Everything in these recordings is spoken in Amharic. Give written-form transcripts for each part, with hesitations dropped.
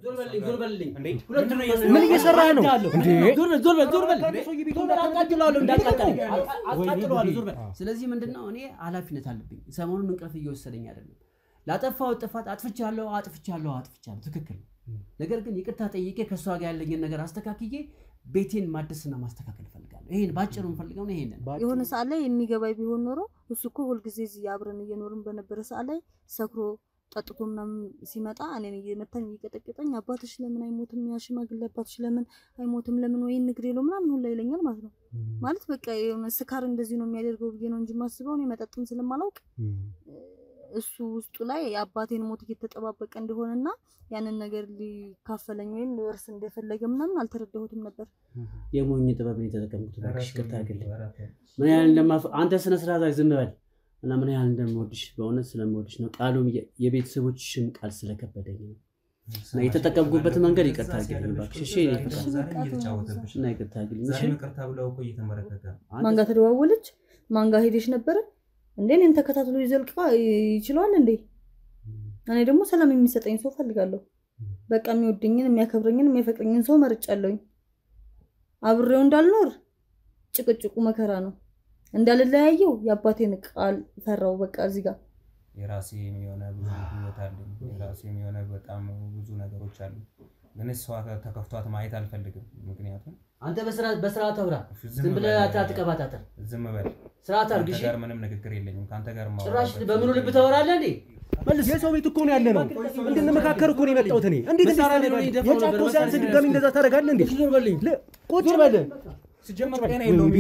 ዞር በልልኝ ምን እየሰራህ ነው እንዴ ዞር በል አቃጥላለሁ እንዳቃጥለኝ አቃጥላለሁ ዞር በል ስለዚህ ምንድነው እኔ ኃላፊነት አለብኝ ሰሞኑን እንቅልፍ እየወሰደኝ አይደለም ላጠፋው ጥፋት አጥፍቻለሁ ትክክል ነገር ግን ይቅርታ ጠይቄ ከሷ ጋር ያለኝን ነገር አስተካክዬ ቤቴን ማደስና ማስተካከል ፈልጋለሁ ይሄን ባጭሩ ፈልጋው ነው ይሄንን የሆነ ሰዓት ላይ የሚገባይ ቢሆን ኖሮ እሱ እኮ ሁሉ ጊዜ እዚህ አብረን እየኖርን በነበረ ሰዓት ላይ ሰክሮ ጠጥቶና ሲመጣ እኔን እየመታኝ እየቀጠቀጠኝ አባትሽ ለምን አይሞትም ያሽማግሌ አባትሽ ለምን አይሞትም ለምን ወይ ንግሬሎ ምናምን ሁላ ይለኛል ማለት ነው ማለት በቃ የሆነ ስካር እንደዚህ ነው የሚያደርገው ብዬ ነው እንጂ ማስበው ነው መጠጥም ስለማላውቅ እሱ ውስጡ ላይ አባቴን ሞት እየተጠባበቀ እንደሆነና ያንን ነገር ሊካፈለኝ ወይም ለወርስ እንደፈለገ ምናምን አልተረዳሁትም ነበር የሞኝ ጥበብን የተጠቀምኩት ባክሽ ቅርታ አድርግልኝ ምን ያህል አንተ ስነ ስርዓት ዝም በል እና ምን ያህል እንደምወድሽ በእውነት ስለምወድሽ ነው ቃሉም የቤተሰቦችሽም ቃል ስለከበደኝ ነው እና የተጠቀምኩበት መንገድ ይቅርታ አድርግልኝ ባክሽ እሺ እና ይቅርታ አድርግልኝ እሺ ይቅርታ ብለው እኮ እየተመረከከ ማን ጋር ተደዋወለች ማን ጋር ሄደሽ ነበር እንዴ እኔን ተከታትሎ ይዘልቃ ይችላል እንዴ እኔ ደግሞ ሰላም የሚሰጠኝ ሰው ፈልጋለሁ በቃ የሚወደኝን የሚያከብረኝን የሚያፈቅረኝን ሰው መርጫለሁኝ አብሬው እንዳልኖር ጭቅጭቁ መከራ ነው እንዳልለያየው ያባቴን ቃል ፈራው በቃ እዚህ ጋር የራሴ የሚሆነ ብዙ ህይወት አለ የራሴ የሚሆነ በጣም ብዙ ነገሮች አሉ ግን እሷ ተከፍቷት ማየት አልፈልግም ምክንያቱም አንተ በስርዓት አውራ ዝም ብለህ አትቀባጣጠር ዝም በል ስርዓት አድርግሽ ጋር ምንም ንግግር የለኝም ካንተ ጋር ማውራት ጭራሽ በምኑ ልብ ታወራለህ እንዴ መልስ የሰው ቤት እኮ ነው ያለነው እንድንመካከር እኮ ነው የመጣሁት እኔ እንዴት የጫካው ሲያንስ ድጋሚ እንደዛ ታደርጋለህ እንዴ ዞር በልኝ ቁጭ በል ሲጀመር ጤና የለውም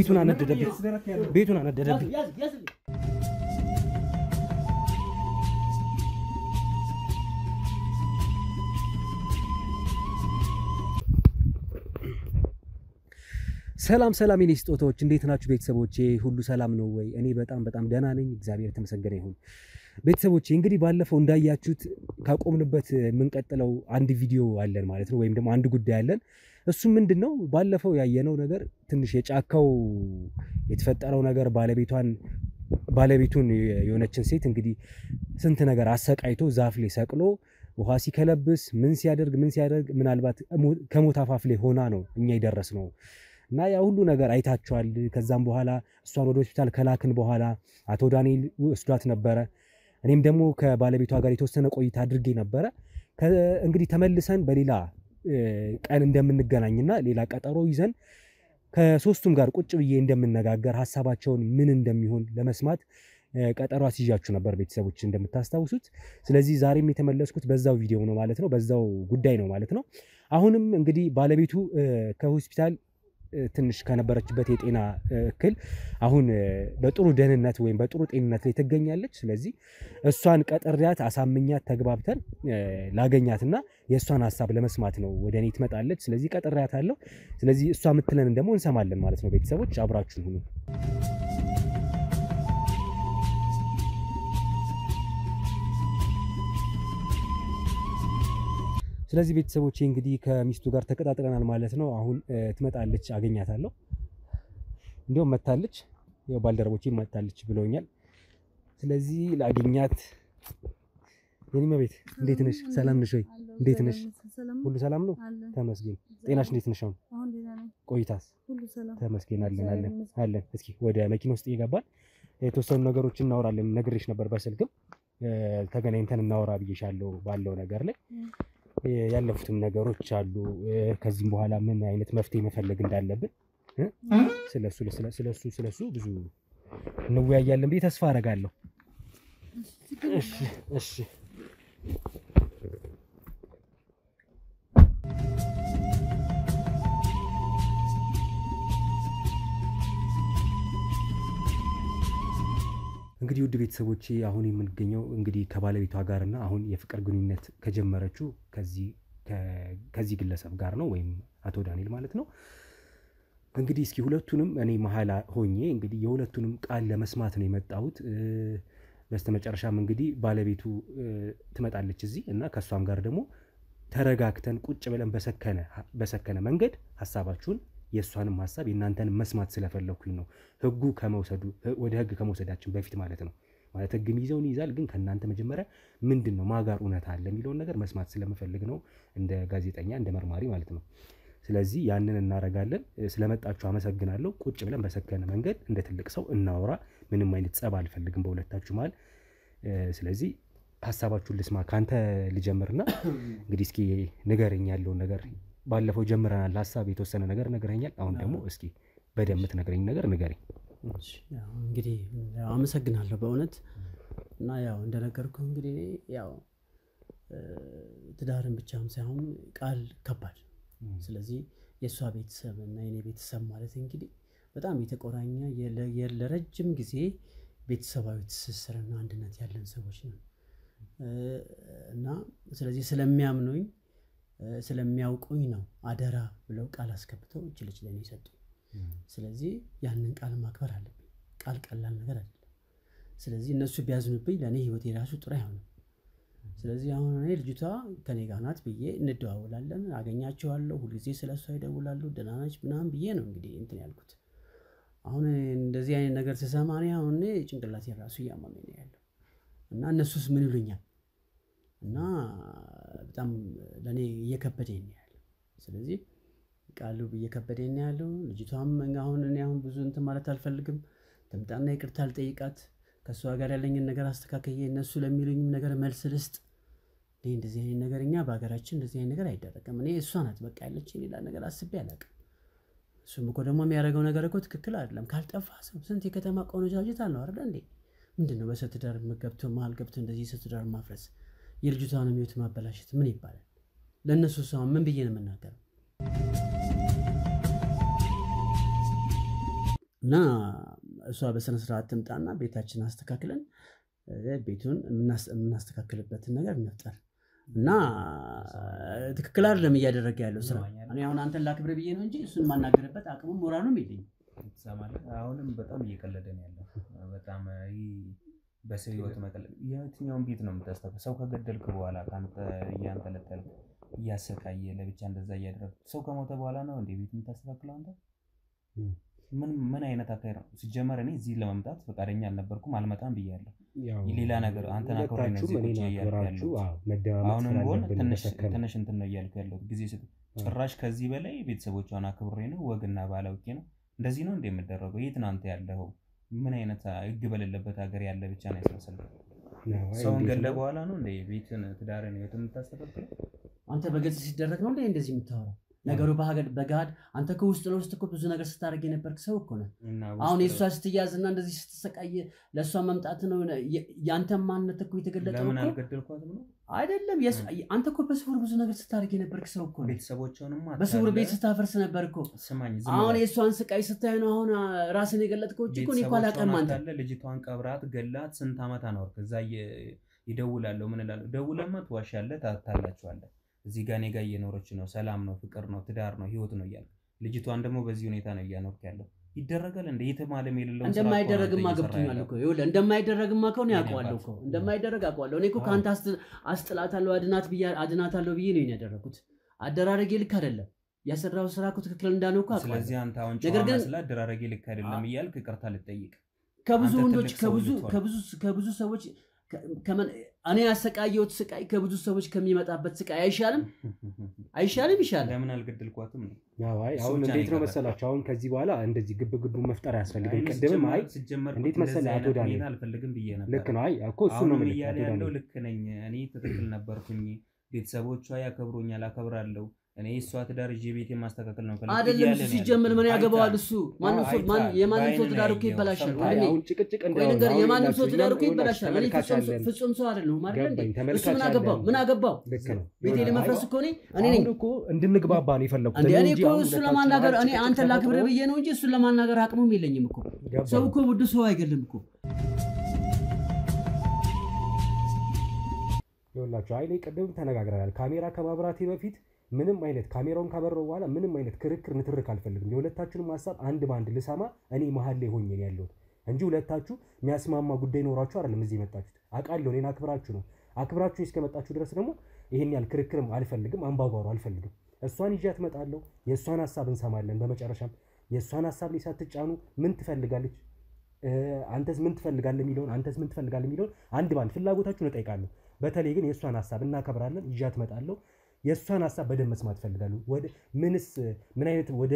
ቤቱን አነደደብኝ ሰላም የኔ ስጦታዎች እንዴት ናችሁ ቤተሰቦቼ ሁሉ ሰላም ነው ወይ እኔ በጣም ደህና ነኝ እግዚአብሔር የተመሰገነ ይሁን ቤተሰቦቼ እንግዲህ ባለፈው እንዳያችሁት ካቆምንበት የምንቀጥለው አንድ ቪዲዮ አለን ማለት ነው ወይም ደግሞ አንድ ጉዳይ አለን እሱ ምንድነው ባለፈው ያየነው ነገር ትንሽ የጫካው የተፈጠረው ነገር ባለቤቱን የሆነችን ሴት እንግዲህ ስንት ነገር አሰቃይቶ ዛፍ ላይ ሰቅሎ ውሃ ሲከለብስ ምን ሲያደርግ ምናልባት ከሞት አፋፍ ላይ ሆና ነው እኛ ይደረስነው እና ያ ሁሉ ነገር አይታችኋል ከዛም በኋላ እሷን ወደ ሆስፒታል ከላክን በኋላ አቶ ዳንኤል ወስዷት ነበር እኔም ደግሞ ከባለቤቷ ጋር የተወሰነ ቆይታ አድርጌ ነበር እንግዲህ ተመልሰን በሌላ ቀን እንደምንገናኝና ሌላ ቀጠሮ ይዘን ከሶስቱም ጋር ቁጭ ብዬ እንደምንነጋገር ሐሳባቸውን ምን እንደሚሆን ለመስማት ቀጠሮ አስይዣችሁ ነበር ቤተሰቦች እንደምታስታውሱት ስለዚህ ዛሬም የተመለስኩት በዛው ቪዲዮ ነው ማለት ነው በዛው ጉዳይ ነው ማለት ነው አሁንም እንግዲህ ባለቤቱ ከሆስፒታል ትንሽ ከነበረችበት የጤና እክል አሁን በጥሩ ደህንነት ወይም በጥሩ ጤንነት ላይ ትገኛለች ስለዚህ እሷን ቀጠሪያት አሳምኛት ተግባብተን ላገኛትና የእሷን ሐሳብ ለመስማት ነው ወደኔ ትመጣለች ስለዚህ ቀጠሪያት አለው ስለዚህ እሷ ምትለን ደግሞ እንሰማለን ማለት ነው ቤተሰቦች አብራችሁን ሁኑ ስለዚህ ቤተሰቦቼ እንግዲህ ከሚስቱ ጋር ተቀጣጥረናል ማለት ነው አሁን ትመጣለች አገኛታለሁ እንዴው መታለች ያው ባልደረቦቼ መታለች ብለውኛል ስለዚህ ላገኛት የኔ መቤት እንዴት ነሽ ሰላም ነሽ ወይ እንዴት ነሽ ሁሉ ሰላም ነው ተመስገን ጤናሽ እንዴት ነሽ አሁን ቆይታስ ሁሉ ሰላም ተመስገን አለን እስኪ ወደ መኪና ውስጥ እየገባን የተወሰኑ ነገሮችን እናወራለን ነግሬሽ ነበር በስልክም ተገናኝተን እናወራ ብዬሻለሁ ባለው ነገር ላይ ያለፉትም ነገሮች አሉ ከዚህም በኋላ ምን አይነት መፍትሄ መፈለግ እንዳለብን ስለሱ ብዙ እንወያያለን ብዬ ተስፋ አደርጋለሁ እሺ እንግዲህ ውድ ቤተሰቦቼ አሁን የምንገኘው እንግዲህ ከባለቤቷ ጋርና አሁን የፍቅር ግንኙነት ከጀመረችው ከዚህ ግለሰብ ጋር ነው ወይም አቶ ዳንኤል ማለት ነው እንግዲህ እስኪ ሁለቱንም እኔ መሐላ ሆኜ እንግዲህ የሁለቱንም ቃል ለመስማት ነው የመጣሁት በስተመጨረሻም እንግዲህ ባለቤቱ ትመጣለች እዚህ እና ከሷም ጋር ደግሞ ተረጋግተን ቁጭ ብለን በሰከነ መንገድ ሐሳባችሁን የሷንም ሐሳብ የናንተን መስማት ስለፈለኩኝ ነው ህጉ ከመውሰዱ ወደ ህግ ከመውሰዳችን በፊት ማለት ነው ማለት ህግም ይዘውን ይዛል። ግን ከእናንተ መጀመሪያ ምንድነው ማጋር እውነት አለ የሚለውን ነገር መስማት ስለምፈልግ ነው እንደ ጋዜጠኛ እንደ መርማሪ ማለት ነው። ስለዚህ ያንን እናረጋለን። ስለመጣችሁ አመሰግናለሁ። ቁጭ ብለን በሰከነ መንገድ እንደ ትልቅ ሰው እናወራ። ምንም አይነት ጸብ አልፈልግም በሁለታችሁ ማለት። ስለዚህ ሐሳባችሁን ልስማ። ካንተ ልጀምርና እንግዲህ እስኪ ንገረኝ ያለውን ነገር። ባለፈው ጀምረናል ሐሳብ የተወሰነ ነገር ነገረኛል። አሁን ደግሞ እስኪ በደምብ ትነግረኝ ነገር ንገረኝ። እሺ ያው እንግዲህ አመሰግናለሁ በእውነት እና ያው እንደነገርኩህ እንግዲህ ያው ትዳርን ብቻም ሳይሆን ቃል ከባድ። ስለዚህ የሷ ቤተሰብ እና የኔ ቤተሰብ ማለት እንግዲህ በጣም የተቆራኘ ለረጅም ጊዜ ቤተሰባዊ ትስስርና አንድነት ያለን ሰዎች ነን እና ስለዚህ ስለሚያምኑኝ ስለሚያውቁኝ ነው አደራ ብለው ቃል አስገብተው እጅ ልጅ ለኔ ሰጡኝ። ስለዚህ ያንን ቃል ማክበር አለብኝ። ቃል ቀላል ነገር አይደለም። ስለዚህ እነሱ ቢያዝኑብኝ ለኔ ህይወቴ ራሱ ጥሩ አይሆንም። ስለዚህ አሁን እኔ ልጅቷ ከኔ ጋር ናት ብዬ እንደዋወላለን፣ አገኛቸዋለሁ፣ ሁሉ ጊዜ ስለሷ ይደውላሉ፣ ደህና ነች ምናምን ብዬ ነው እንግዲህ እንትን ያልኩት። አሁን እንደዚህ አይነት ነገር ስሰማ እኔ አሁን ጭንቅላቴ ራሱ እያመመኝ ነው ያለው እና እነሱስ ምን ይሉኛል እና በጣም ለኔ እየከበደኝ ነው ያለው። ስለዚህ ቃሉ እየከበደኝ ነው ያለው። ልጅቷም አሁን ብዙ እንትን ማለት አልፈልግም። ተምጣና ይቅርታ ልጠይቃት፣ ከሷ ጋር ያለኝን ነገር አስተካክዬ እነሱ ለሚሉኝም ነገር መልስ ልስጥ። እንደዚህ አይነት ነገርኛ በአገራችን እንደዚህ አይነት ነገር አይደረግም። እኔ እሷ ናት በቃ ያለችኝ፣ ሌላ ነገር አስቤ አላውቅም። እሱም እኮ ደግሞ የሚያደርገው ነገር እኮ ትክክል አይደለም። ካልጠፋ ሰው ስንት የከተማ ቆነጃጅት አለው አይደል እንዴ? ምንድነው በሰው ትዳር ገብቶ መሀል ገብቶ እንደዚህ ሰው ትዳር ማፍረስ፣ የልጅቷን ህይወት ማበላሸት ምን ይባላል? ለነሱ ሰው ምን ብዬ ነው የምናገረው? እና እሷ በስነ ስርዓት ትምጣና ቤታችን አስተካክለን ቤቱን የምናስተካክልበትን ነገር እንፍጠር እና ትክክል አይደለም እያደረገ ያለው ስራ። እኔ አሁን አንተን ላክብር ብዬ ነው እንጂ እሱን ማናገርበት አቅሙም ሞራሉም የለኝም። ትሰማለህ? አሁንም በጣም እየቀለደ ነው ያለው። በጣም በሰው ህይወት መቀለድ። የትኛውን ቤት ነው የምታስተካክለው? ሰው ከገደልክ በኋላ ካንተ እያንጠለጠልክ እያሰቃየ ለብቻ እንደዛ እያደረግክ ሰው ከሞተ በኋላ ነው እንዴ ቤት የምታስተካክለው አንተ? ምን አይነት አካሄድ ነው? ሲጀመር እኔ እዚህ ለመምጣት ፈቃደኛ አልነበርኩም፣ አልመጣም ብያለሁ። ሌላ ነገር አንተና አክብሬ ነው እዚህ ቁጭ እያልኩ ያለው። አሁንም ቢሆን ትንሽ እንትን ነው እያልኩ ያለው ጊዜ ጭራሽ ከዚህ በላይ ቤተሰቦቿን አክብሬ ነው ወግና ባህል አውቄ ነው። እንደዚህ ነው እንደምደረገው? የት ነው አንተ ያለኸው? ምን አይነት ህግ በሌለበት ሀገር ያለ ብቻ ነው ያስመሰልከው? ሰውን ገለ በኋላ ነው እንደ ቤትን ትዳርን ህይወት የምታስተካክለው? አንተ በግልጽ ሲደረግ ነው እንደ እንደዚህ የምታወራው? ነገሩ በጋድ አንተ ከውስጥ ለውስጥ እኮ ብዙ ነገር ስታደርግ የነበርክ ሰው እኮ ነው። አሁን የሷ ስትያዝና እንደዚህ ስትሰቃየ ለሷ መምጣት ነው ያንተ ማንነት እኮ የተገለጠው እኮ። ለምን አልገደልኳትም ነው አይደለም? አንተ እኮ በስውር ብዙ ነገር ስታደርግ የነበርክ ሰው እኮ ነው። ቤተሰቦቿንም በስውር ቤት ስታፈርስ ነበር እኮ። አሁን የሷን ስቃይ ስታይ ነው አሁን ራስን የገለጥከው እንጂ እኮ እኔ እኮ አላውቅም። አንተ ልጅቷን ቀብራት ገላት ስንት አመት አኖርክ? እዛ ይደውላለሁ ምን እላለሁ? ደውለማ ትዋሻለህ፣ ታታላችኋለህ። እዚህ ጋር እኔ ጋር እየኖረች ነው፣ ሰላም ነው፣ ፍቅር ነው፣ ትዳር ነው፣ ህይወት ነው እያለ ልጅቷን ደግሞ በዚህ ሁኔታ ነው እያኖርክ ያለው። ይደረጋል እንደ የተማለም የሌለው እንደማይደረግማ ገብቶኛል እኮ። ይኸውልህ እንደማይደረግማ እኮ ነው ያውቀዋለሁ እኮ። እንደማይደረግ አውቀዋለሁ። እኔ እኮ ካንተ አስጥላታለሁ አድናታለሁ ብዬ ነው ያደረኩት። አደራረጌ ልክ አይደለም። ያሰራው ስራ እኮ ትክክል እንዳልሆነ እኮ አውቀዋለሁ። ስለዚህ አንተ አሁን ጨዋማ ስለ አደራረጌ ልክ አይደለም እያልክ ይቅርታ ልትጠይቅ ከብዙ ወንዶች ከብዙ ሰዎች እኔ ያሰቃየሁት ስቃይ ከብዙ ሰዎች ከሚመጣበት ስቃይ አይሻልም? ይሻላል። ለምን አልገደልኳትም ነው? አሁን እንዴት ነው መሰላችሁ? አሁን ከዚህ በኋላ እንደዚህ ግብ መፍጠር አያስፈልግም። ቅድምም እንዴት መሰለህ አቶ ዳንኤል አልፈልግም ብዬ ነበር ልክ ነው። እኮ እሱ ነው ምን ያለው ልክ ነኝ እኔ ትክክል ነበርኩኝ። ቤተሰቦቿ ያከብሩኛል፣ አከብራለሁ። እኔ እሷ ትዳር ይዤ ቤት ማስተካከል ነው ፈልጌ አይደለም። እሱ ሲጀምር ምን ያገባዋል? እሱ የማንም ሰው ትዳር እኮ ይበላሻል። አሁን ጭቅጭቅ ነገር የማንም ሰው ትዳር እኮ ይበላሻል። እኔ ፍጹም ሰው አይደለሁም ማለት እንዴ? እሱ ምን አገባው? ቤቴ ለማፍረስ እኮ እኔ ነኝ እኮ እንድንግባባ ነው የፈለኩት። እኔ እኮ እሱ ለማናገር እኔ አንተን ላክብር ብዬ ነው እንጂ እሱን ለማናገር አቅሙም የለኝም እኮ። ሰው እኮ ውድ ሰው አይገልም እኮ። ይኸውላችሁ አይ ቅድም ተነጋግረናል። ካሜራ ከማብራቴ በፊት ምንም አይነት ካሜራውን ካበረው በኋላ ምንም አይነት ክርክር ንትርክ አልፈልግም። የሁለታችሁንም ሐሳብ አንድ ባንድ ልሰማ እኔ መሃል ላይ ሆኜ ነው ያለሁት እንጂ ሁለታችሁ የሚያስማማ ጉዳይ ኖራችሁ አይደለም እዚህ መጣችሁት። አውቃለሁ እኔን አክብራችሁ ነው። አክብራችሁ እስከመጣችሁ ድረስ ደግሞ ይሄን ያህል ክርክርም አልፈልግም፣ አምባጓሮ አልፈልግም። እሷን ይዣት እመጣለሁ፣ የእሷን ሐሳብ እንሰማለን። በመጨረሻም የእሷን ሐሳብ ላይ ሳትጫኑ ምን ትፈልጋለች? አንተስ ምን ትፈልጋለህ የሚለውን አንድ ባንድ ፍላጎታችሁን እጠይቃለሁ። በተለይ ግን የእሷን ሀሳብ እናከብራለን፣ ይዣት እመጣለሁ። የእሷን ሀሳብ በደንብ መስማት እፈልጋለሁ። ወደ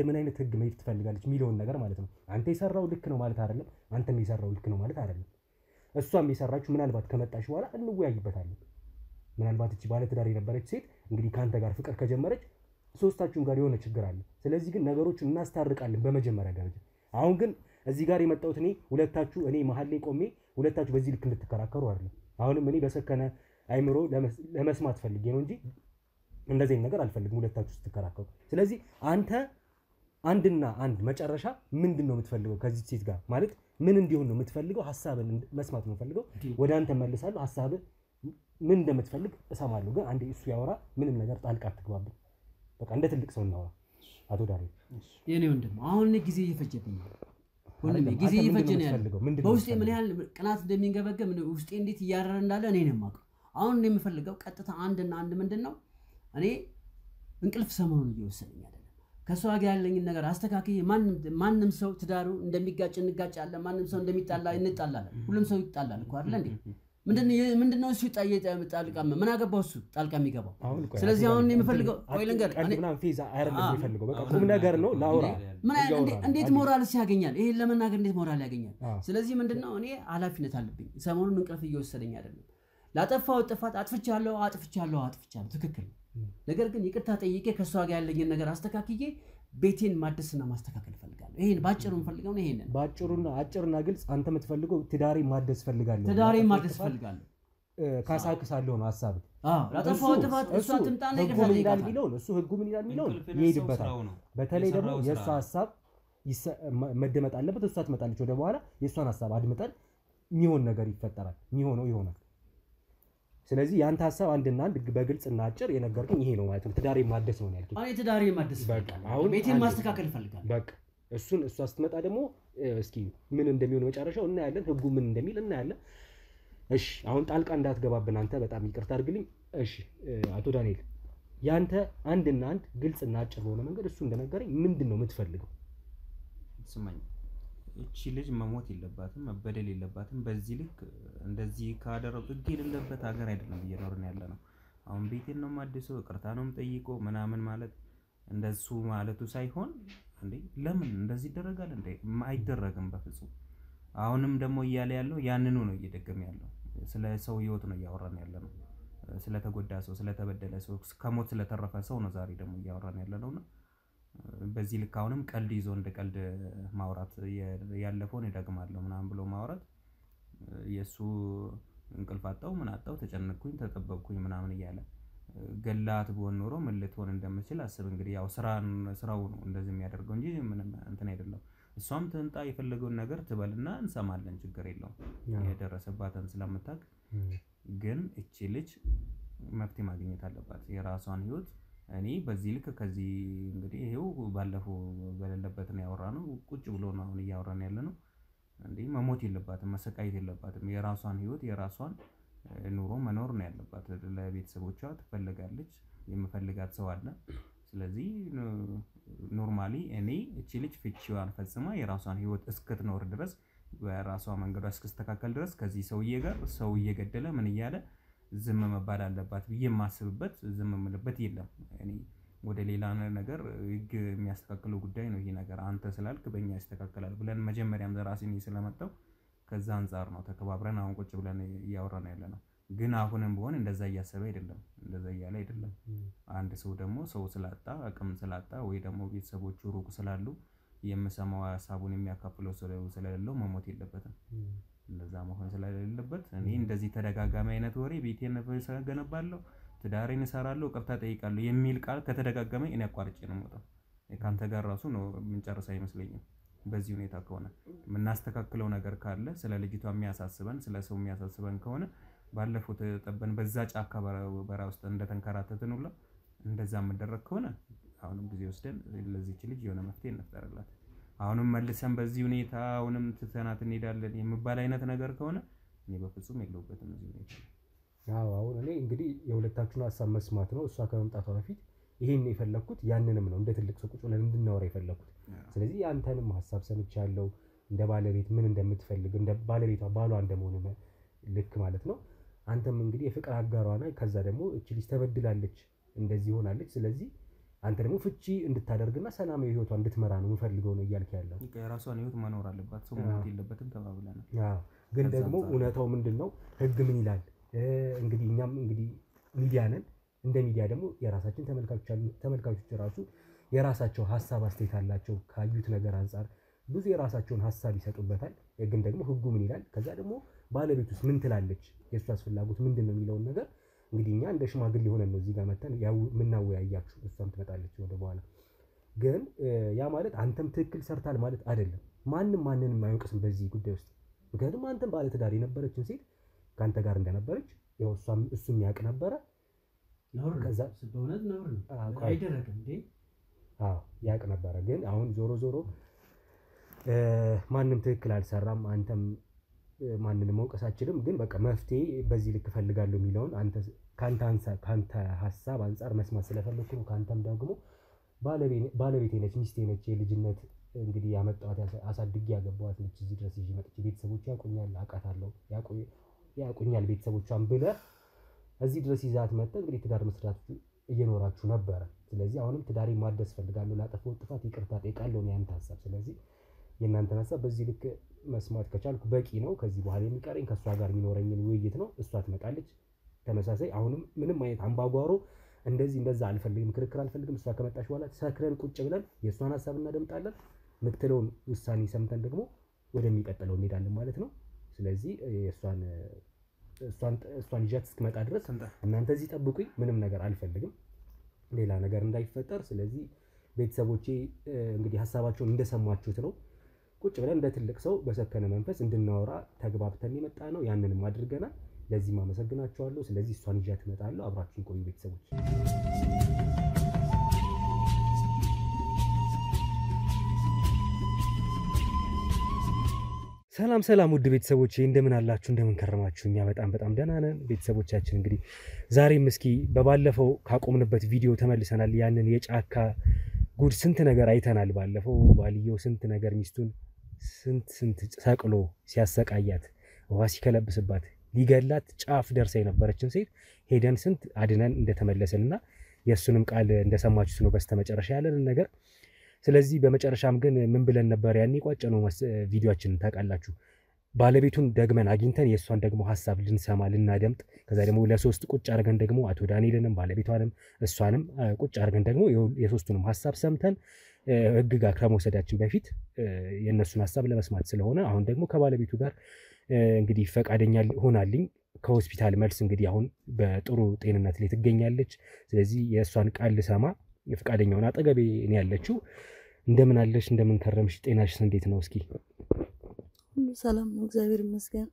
ምን አይነት ህግ መሄድ ትፈልጋለች የሚለውን ነገር ማለት ነው። አንተ የሰራው ልክ ነው ማለት አይደለም፣ አንተም የሰራው ልክ ነው ማለት አይደለም። እሷም የሰራችሁ ምናልባት ከመጣሽ በኋላ እንወያይበታለን። ምናልባት እቺ ባለትዳር የነበረች ሴት እንግዲህ ከአንተ ጋር ፍቅር ከጀመረች ሶስታችሁም ጋር የሆነ ችግር አለ። ስለዚህ ግን ነገሮችን እናስታርቃለን በመጀመሪያ ደረጃ። አሁን ግን እዚህ ጋር የመጣሁት እኔ መሀል ላይ ቆሜ ሁለታችሁ በዚህ ልክ እንድትከራከሩ አይደለም። አሁንም እኔ በሰከነ አይምሮ ለመስማት ፈልጌ ነው እንጂ እንደዚህ ነገር አልፈልግም ሁለታችሁ ስትከራከሩ። ስለዚህ አንተ አንድና አንድ መጨረሻ ምንድነው የምትፈልገው ከዚህ ሴት ጋር ማለት ምን እንዲሆን ነው የምትፈልገው? ሐሳብን መስማት ነው የምፈልገው። ወደ አንተ መልሳለሁ። ሐሳብን ምን እንደምትፈልግ እሰማለሁ። ግን አንዴ እሱ ያወራ፣ ምንም ነገር ጣልቃ አትግባብኝ። በቃ እንደ ትልቅ ሰው እናወራ። አቶ ዳንኤል የኔ ወንድም አሁን ጊዜ እየፈጀብኝ ነው። ሁሉም ጊዜ እየፈጀኝ ያለው በውስጤ ምን ያህል ቅናት እንደሚንገበገብ ውስጤ እንዴት እያረረ እንዳለ እኔ ነኝ የማውቀው። አሁን እኔ የምፈልገው ቀጥታ አንድና አንድ ምንድነው እኔ እንቅልፍ ሰሞኑን እየወሰደኝ አይደለም። ከሷ ጋር ያለኝ ነገር አስተካክዬ ማንም ሰው ትዳሩ እንደሚጋጭ እንጋጫለን፣ ማንም ሰው እንደሚጣላ እንጣላለን። ሁሉም ሰው ይጣላል እኮ አይደል እንዴ? ምንድነው እሱ ጣልቃ ምን አገባው እሱ ጣልቃ የሚገባው? ስለዚህ አሁን የምፈልገው ቆይ ልንገር፣ ቀንድናን ፌዛ አይደለም የሚፈልገው። በቃ ቁም ነገር ነው ላውራ። እንዴት ሞራልስ ያገኛል? ይሄን ለመናገር እንዴት ሞራል ያገኛል? ስለዚህ ምንድነው እኔ ኃላፊነት አለብኝ። ሰሞኑን እንቅልፍ እየወሰደኝ አይደለም። ላጠፋው ጥፋት አጥፍቻለሁ፣ ትክክል። ነገር ግን ይቅርታ ጠይቄ ከሷ ጋር ያለኝን ነገር አስተካክዬ ቤቴን ማደስና ማስተካከል ፈልጋለሁ። ይሄን ባጭሩ ፈልጋው ነው። ይሄን ባጭሩና አጭርና ግልጽ አንተ የምትፈልገው ትዳሬን ማደስ ፈልጋለሁ። ካሳክሳለሁ ነው ሐሳብ። ላጠፋው ጥፋት እሷ ትምጣና ይቅርታ ጠይቃለሁ የሚለውን እሱ ህጉ ምን ይላል የሚለውን ይሄድበታል። በተለይ ደግሞ የሷ ሐሳብ መደመጥ አለበት። እሷ ትመጣለች ወደ በኋላ የሷን ሐሳብ አድምጠን የሚሆን ነገር ይፈጠራል። የሚሆነው ይሆናል። ስለዚህ ያንተ ሐሳብ አንድና አንድ በግልጽና አጭር የነገርኩኝ ይሄ ነው ማለት ነው። ትዳሬን ማደስ ነው ያልኩኝ። አይ ትዳሬን ማደስ ፈልጋለሁ። ቤቴን ማስተካከል ፈልጋለሁ። በቃ እሷ ስትመጣ ደግሞ እስኪ ምን እንደሚሆን መጨረሻው እናያለን። ህጉ ምን እንደሚል እናያለን። እሺ አሁን ጣልቃ እንዳትገባብን አንተ በጣም ይቅርታ አድርግልኝ። እሺ አቶ ዳንኤል ያንተ አንድና አንድ ግልጽና አጭር በሆነ መንገድ እሱ እንደነገረኝ ምንድነው የምትፈልገው? ስማኝ፣ እቺ ልጅ መሞት የለባትም፣ መበደል የለባትም። በዚህ ልክ እንደዚህ ካደረው ህግ የሌለበት ሀገር አይደለም እየኖርን ያለ ነው። አሁን ቤቴን ነው ማድሰው፣ ይቅርታ ነው የምጠይቀው ምናምን ማለት እንደሱ ማለቱ ሳይሆን እንዴ ለምን እንደዚህ ይደረጋል እንዴ? አይደረግም በፍጹም። አሁንም ደግሞ እያለ ያለው ያንኑ ነው እየደገመ ያለው። ስለ ሰው ህይወት ነው እያወራን ያለ ነው። ስለተጎዳ ሰው፣ ስለተበደለ ሰው፣ ከሞት ስለተረፈ ሰው ነው ዛሬ ደግሞ እያወራን ያለ ነውና በዚህ ልክ አሁንም ቀልድ ይዞ እንደ ቀልድ ማውራት ያለፈውን ይደግማለሁ ምናምን ብሎ ማውራት የሱ እንቅልፍ አጣው ምን አጣው ተጨነቅኩኝ ተጠበቅኩኝ ምናምን እያለ ገላት በሆነ ኖሮ ምን ልትሆን እንደምችል አስብ። እንግዲህ ያው ስራው ነው እንደዚህ የሚያደርገው እንጂ ምንም እንትን አይደለም። እሷም ትንጣ የፈለገውን ነገር ትበልና እንሰማለን፣ ችግር የለውም የደረሰባትን ስለምታውቅ። ግን እቺ ልጅ መፍትሄ ማግኘት አለባት የራሷን ህይወት። እኔ በዚህ ልክ ከዚህ እንግዲህ ይሄው ባለፈው በሌለበት ነው ያወራነው። ቁጭ ብሎ ነው አሁን እያወራን ያለነው። እንዴ መሞት የለባትም፣ መሰቃየት የለባትም። የራሷን ህይወት የራሷን ኑሮ መኖር ነው ያለባት። ለቤተሰቦቿ ትፈልጋለች፣ የምፈልጋት ሰው አለ። ስለዚህ ኖርማሊ እኔ እቺ ልጅ ፍቺዋን ፈጽማ የራሷን ህይወት እስክትኖር ድረስ በራሷ መንገዷ እስክስተካከል ድረስ ከዚህ ሰውዬ ጋር ሰው እየገደለ ምን እያለ ዝም መባል አለባት ብዬ የማስብበት ዝም የምልበት የለም። እኔ ወደ ሌላ ነገር ህግ የሚያስተካክለው ጉዳይ ነው ይሄ ነገር። አንተ ስላልክ በእኛ ያስተካክላል ብለን መጀመሪያም ዘራሴን ስለመጣው ከዛ አንፃር ነው ተከባብረን አሁን ቁጭ ብለን እያወራን ያለ ነው። ግን አሁንም ቢሆን እንደዛ እያሰበ አይደለም፣ እንደዛ እያለ አይደለም። አንድ ሰው ደግሞ ሰው ስላጣ አቅም ስላጣ ወይ ደግሞ ቤተሰቦቹ ሩቅ ስላሉ የምሰማው ሐሳቡን የሚያካፍለው ስለሌለው መሞት የለበትም። እንደዛ መሆን ስለሌለበት እኔ እንደዚህ ተደጋጋሚ አይነት ወሬ ቤቴን ገነባለሁ፣ ትዳሬን እሰራለሁ፣ ይቅርታ ጠይቃለሁ የሚል ቃል ከተደጋጋመ እኔ አቋርጬ ነው የምወጣው። ካንተ ጋር ራሱ ነው የምንጨርስ አይመስለኝም። በዚህ ሁኔታ ከሆነ የምናስተካክለው ነገር ካለ ስለ ልጅቷ የሚያሳስበን ስለ ሰው የሚያሳስበን ከሆነ ባለፈው ተጠበን በዛ ጫካ በራ ውስጥ እንደተንከራተትን ሁላ እንደዛ የምደረግ ከሆነ አሁንም ጊዜ ወስደን ለዚህች ልጅ የሆነ መፍትሄ እንፍጠርላት። አሁንም መልሰን በዚህ ሁኔታ አሁንም ትተናት እንሄዳለን የሚባል አይነት ነገር ከሆነ እኔ በፍጹም የለውበትም እዚህ ሁኔታ። አሁን እኔ እንግዲህ የሁለታችሁን ሐሳብ መስማት ነው። እሷ ከመምጣቷ በፊት ይሄን ነው የፈለኩት፣ ያንንም ነው እንደ ትልቅ ሰው ቁጭ ብለን እንድናወራ የፈለኩት። ስለዚህ ያንተንም ሐሳብ ሰምቻለሁ፣ እንደ ባለቤት ምን እንደምትፈልግ እንደ ባለቤቷ ባሏ እንደመሆኑ ልክ ማለት ነው። አንተም እንግዲህ የፍቅር አጋሯ ነህ። ከዛ ደግሞ እቺ ልጅ ተበድላለች፣ እንደዚህ ሆናለች። ስለዚህ አንተ ደግሞ ፍቺ እንድታደርግና ሰላማዊ ህይወቷ እንድትመራ ነው የምፈልገው ነው እያልክ ያለው። የራሷን ህይወት መኖር አለባት፣ ሰው መሞት የለበትም ተባብለናል። አዎ፣ ግን ደግሞ እውነታው ምንድነው? ህግ ምን ይላል? እንግዲህ እኛም እንግዲህ ሚዲያ ነን። እንደ ሚዲያ ደግሞ የራሳችን ተመልካቾች ራሱ የራሳቸው ሀሳብ አስተያየት አላቸው። ካዩት ነገር አንፃር ብዙ የራሳቸውን ሀሳብ ይሰጡበታል። ግን ደግሞ ህጉ ምን ይላል? ከዛ ደግሞ ባለቤቱስ ምን ትላለች? የእሷስ ፍላጎት ምንድነው የሚለውን ነገር እንግዲህ እኛ እንደ ሽማግሌ ሆነን ነው እዚህ ጋር መተን የምናወያያችሁ። እሷም ትመጣለች ወደ በኋላ። ግን ያ ማለት አንተም ትክክል ሰርታል ማለት አይደለም። ማንንም አይወቅስም በዚህ ጉዳይ ውስጥ። ምክንያቱም አንተም ባለ ትዳር የነበረችን ሴት ከአንተ ጋር እንደነበረች ያው እሱም ያውቅ ነበረ። ከዛ በእውነት ነው አይደረግም እንዴ? አዎ ያውቅ ነበረ። ግን አሁን ዞሮ ዞሮ ማንም ትክክል አልሰራም። አንተም ማንንም መውቀስ አችልም። ግን በቃ መፍትሄ በዚህ ልክ ፈልጋለሁ የሚለውን ካንተ ሀሳብ አንፃር መስማት ስለፈለኩ ነው። ካንተም ደግሞ ባለቤቴ ነች፣ ሚስቴ ነች፣ የልጅነት እንግዲህ ያመጣኋት አሳድጌ ያገባኋት ነች። እዚህ ድረስ ይዤ መጥቼ ቤተሰቦቿ ያውቁኛል፣ አውቃታለሁ፣ ያውቁኛል ቤተሰቦቿን ብለህ እዚህ ድረስ ይዛት መጥተህ እንግዲህ ትዳር መስራት እየኖራችሁ ነበረ። ስለዚህ አሁንም ትዳሬ ማደስ ፈልጋለሁ፣ ላጠፋሁት ጥፋት ይቅርታ ጠይቃለሁ ነው ያንተ ሀሳብ። ስለዚህ የእናንተን ሀሳብ በዚህ ልክ መስማት ከቻልኩ በቂ ነው። ከዚህ በኋላ የሚቀረኝ ከእሷ ጋር የሚኖረኝን ውይይት ነው። እሷ ትመጣለች። ተመሳሳይ አሁንም ምንም አይነት አምባጓሮ እንደዛ አልፈልግም፣ ክርክር አልፈልግም። እሷ ከመጣች በኋላ ሰክረን ቁጭ ብለን የእሷን ሀሳብ እናደምጣለን። የምትለውን ውሳኔ ሰምተን ደግሞ ወደሚቀጥለው እንሄዳለን ማለት ነው። ስለዚህ እሷን ይዣት እስክመጣ ድረስ እናንተ እዚህ ጠብቁኝ። ምንም ነገር አልፈልግም፣ ሌላ ነገር እንዳይፈጠር። ስለዚህ ቤተሰቦቼ እንግዲህ ሀሳባቸውን እንደሰማችሁት ነው። ቁጭ ብለን እንደ ትልቅ ሰው በሰከነ መንፈስ እንድናወራ ተግባብተን የመጣ ነው። ያንንም አድርገናል። ለዚህም አመሰግናችኋለሁ። ስለዚህ እሷን ይዣት እመጣለሁ። አብራችሁን ቆዩ ቤተሰቦች። ሰላም ውድ ቤተሰቦቼ እንደምን አላችሁ? እንደምን ከረማችሁ? እኛ በጣም ደህና ነን። ቤተሰቦቻችን እንግዲህ ዛሬም እስኪ በባለፈው ካቆምንበት ቪዲዮ ተመልሰናል። ያንን የጫካ ጉድ ስንት ነገር አይተናል። ባለፈው ባልየው ስንት ነገር ሚስቱን ስንት ሰቅሎ ሲያሰቃያት፣ ውሃ ሲከለብስባት፣ ሊገላት ጫፍ ደርሳ የነበረችን ሴት ሄደን ስንት አድነን እንደተመለስንና የእሱንም ቃል እንደሰማችሁት ነው በስተመጨረሻ ያለንን ነገር። ስለዚህ በመጨረሻም ግን ምን ብለን ነበር ያኔ ቋጨነው ቪዲዮአችንን ታውቃላችሁ። ባለቤቱን ደግመን አግኝተን የእሷን ደግሞ ሀሳብ ልንሰማ ልናደምጥ፣ ከዛ ደግሞ ለሶስት ቁጭ አድርገን ደግሞ አቶ ዳንኤልንም ባለቤቷንም እሷንም ቁጭ አድርገን ደግሞ የሶስቱንም ሀሳብ ሰምተን ህግ ጋር ከመውሰዳችን በፊት የእነሱን ሀሳብ ለመስማት ስለሆነ አሁን ደግሞ ከባለቤቱ ጋር እንግዲህ ፈቃደኛ ሆናልኝ ከሆስፒታል መልስ እንግዲህ አሁን በጥሩ ጤንነት ላይ ትገኛለች። ስለዚህ የእሷን ቃል ልሰማ ፈቃደኛውን አጠገቤ ነው ያለችው። እንደምን አለሽ? እንደምን ከረምሽ? ጤናሽስ እንዴት ነው? እስኪ ሰላም ነው፣ እግዚአብሔር ይመስገን።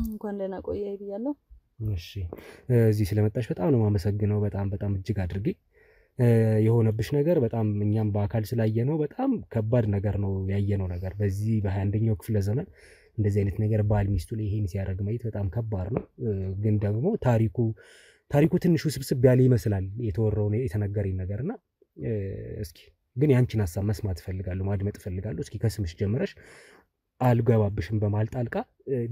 እንኳን ደህና ቆየህ ብያለሁ። እሺ፣ እዚህ ስለመጣሽ በጣም ነው የማመሰግነው። በጣም እጅግ አድርጌ የሆነብሽ ነገር በጣም እኛም በአካል ስላየነው በጣም ከባድ ነገር ነው ያየነው ነገር። በዚህ በ21ኛው ክፍለ ዘመን እንደዚህ አይነት ነገር ባል ሚስቱ ላይ ይሄን ሲያደርግ ማየት በጣም ከባድ ነው። ግን ደግሞ ታሪኩ ትንሽ ውስብስብ ያለ ይመስላል የተወራው የተነገረኝ ነገርና እስኪ ግን ያንቺን ሀሳብ መስማት እፈልጋለሁ፣ ማድመጥ እፈልጋለሁ። እስኪ ከስምሽ ጀምረሽ አልገባብሽም በማል ጣልቃ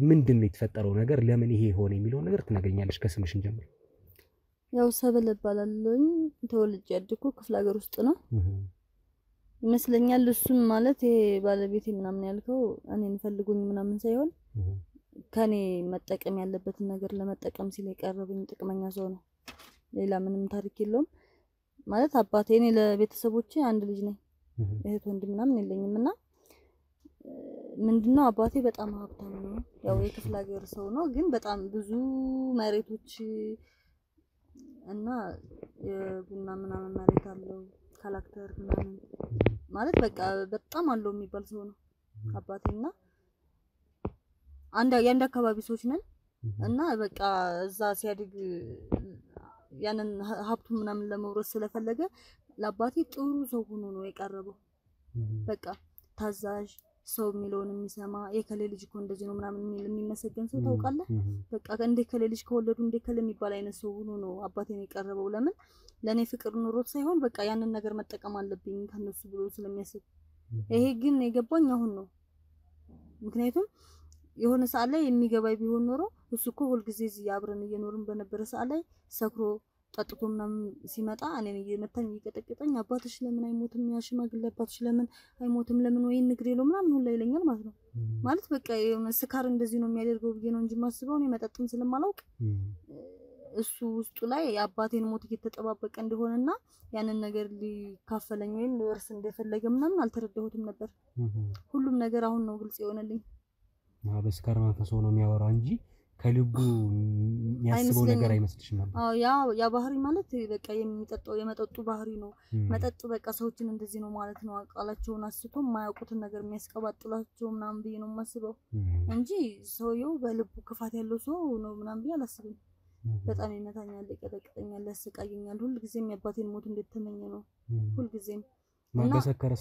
ምንድን ነው የተፈጠረው ነገር፣ ለምን ይሄ ሆነ የሚለውን ነገር ትነግሪኛለሽ። ከስምሽን ጀምር። ያው ሰበለ እባላለሁ። ተወልጄ ያደግኩ ክፍለ ሀገር ውስጥ ነው ይመስለኛል። እሱም ማለት ይሄ ባለቤቴ ምናምን ያልከው እኔን ፈልጉኝ ምናምን ሳይሆን ከኔ መጠቀም ያለበትን ነገር ለመጠቀም ሲል የቀረበኝ ጥቅመኛ ሰው ነው። ሌላ ምንም ታሪክ የለውም። ማለት አባቴ እኔ ለቤተሰቦቼ አንድ ልጅ ነኝ፣ እህት ወንድም ምናምን የለኝምና ምንድነው አባቴ በጣም ሀብታም ነው። ያው የክፍለ ሀገር ሰው ነው፣ ግን በጣም ብዙ መሬቶች እና የቡና ምናምን መሬት አለው፣ ካራክተር ምናምን ማለት በቃ በጣም አለው የሚባል ሰው ነው አባቴና የአንድ አካባቢ ሰዎች ነን እና በቃ እዛ ሲያድግ ያንን ሀብቱ ምናምን ለመውረስ ስለፈለገ ለአባቴ ጥሩ ሰው ሆኖ ነው የቀረበው። በቃ ታዛዥ ሰው የሚለውን የሚሰማ የከሌ ልጅ እኮ እንደዚህ ነው ምናምን የሚመሰገን ሰው ታውቃለህ። በቃ እንደ ከሌ ልጅ ከወለዱ እንደ ከሌ የሚባል አይነት ሰው ሆኖ ነው አባቴን የቀረበው። ለምን ለኔ ፍቅር ኑሮት ሳይሆን በቃ ያንን ነገር መጠቀም አለብኝ ከነሱ ብሎ ስለሚያስብ። ይሄ ግን የገባኝ አሁን ነው። ምክንያቱም የሆነ ሰዓት ላይ የሚገባይ ቢሆን ኖሮ እሱ እኮ ሁሉ ጊዜ እዚህ አብረን እየኖርን በነበረ ሰዓት ላይ ሰክሮ ጠጥቶ ምናምን ሲመጣ እኔን እየመታኝ እየቀጠቀጠኝ አባትሽ ለምን አይሞትም ያሽማግሌ አባትሽ ለምን አይሞትም ለምን ወይ ንግሬሎ ምናምን ሁላ ይለኛል ማለት ነው። ማለት በቃ የሆነ ስካር እንደዚህ ነው የሚያደርገው ብዬ ነው እንጂ ማስበው እኔ መጠጥም ስለማላውቅ እሱ ውስጡ ላይ አባቴን ሞት እየተጠባበቀ እንደሆነና ያንን ነገር ሊካፈለኝ ወይም ሊወርስ እንደፈለገ ምናምን አልተረዳሁትም ነበር። ሁሉም ነገር አሁን ነው ግልጽ የሆነልኝ። በስካር መንፈስ ሆኖ የሚያወራ እንጂ ከልቡ የሚያስበው ነገር አይመስልሽም ነበር? ያ ባህሪ ማለት በቃ የሚጠጣው የመጠጡ ባህሪ ነው። መጠጥ በቃ ሰዎችን እንደዚህ ነው ማለት ነው። አቃላቸውን አስቶ የማያውቁትን ነገር የሚያስቀባጥላቸው ምናምን ብዬ ነው የማስበው እንጂ ሰውየው በልቡ ክፋት ያለው ሰው ነው ምናምን ብዬ አላስብም። በጣም ይመታኛል፣ ይቀጠቅጠኛል፣ ያሰቃየኛል። ሁሉ ጊዜም የአባቴን ሞት እንደተመኘ ነው ሁሉ ጊዜም። በሰከረ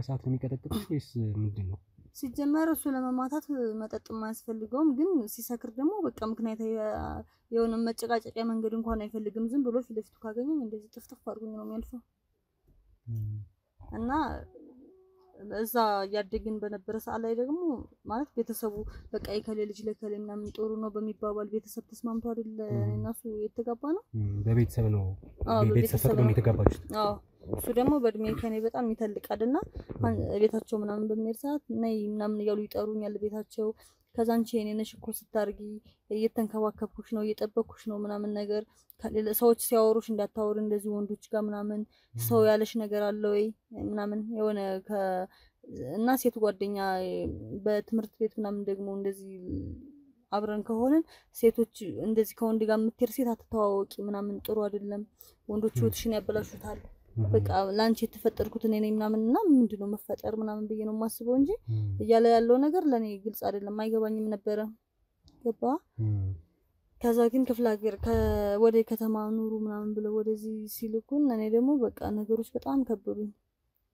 ሰዓት ነው የሚቀጠቅጥሽ ወይስ ምንድነው? ሲጀመር እሱ ለመማታት መጠጥ የማያስፈልገውም ግን ሲሰክር ደግሞ በቃ ምክንያት የሆነ መጨቃጨቂያ መንገድ እንኳን አይፈልግም። ዝም ብሎ ፊት ለፊቱ ካገኘኝ እንደዚህ ጥፍጥፍ አድርጎኝ ነው የሚያልፈው። እና እዛ ያደግን በነበረ ሰዓት ላይ ደግሞ ማለት ቤተሰቡ በቃ የከሌ ልጅ ለከሌ ምናምን ጥሩ ነው በሚባባል ቤተሰብ ተስማምቶ አይደል እናሱ የተጋባ ነው። በቤተሰብ ነው ቤተሰብ ፈቅዶ ነው የተጋባችሁት? አዎ እሱ ደግሞ በእድሜ ከኔ በጣም ይተልቃልና ቤታቸው ምናምን በሚሄድ ሰዓት ነይ ምናምን እያሉ ይጠሩኛል ቤታቸው። ከዛ አንቺ የኔ ነሽ እኮ ስታርጊ እየተንከባከብኩሽ ነው እየጠበቅኩሽ ነው ምናምን ነገር ሰዎች ሲያወሩሽ እንዳታወሩ እንደዚህ ወንዶች ጋር ምናምን ሰው ያለሽ ነገር አለ ወይ ምናምን የሆነ እና ሴት ጓደኛ በትምህርት ቤት ምናምን ደግሞ እንደዚህ አብረን ከሆነን ሴቶች እንደዚህ ከወንድ ጋር የምትሄድ ሴት አትተዋወቂ ምናምን ጥሩ አይደለም፣ ወንዶች ህይወትሽን ያበላሹታል። በቃ ላንቺ የተፈጠርኩት እኔ ነኝ ምናምንና ምንድነው መፈጠር ምናምን ብዬ ነው የማስበው እንጂ እያለ ያለው ነገር ለኔ ግልጽ አይደለም፣ አይገባኝም ነበር። ገባ ከዛ ግን ክፍለ ሀገር ወደ ከተማ ኑሩ ምናምን ብለው ወደዚህ ሲልኩን እኔ ደግሞ በቃ ነገሮች በጣም ከበዱኝ።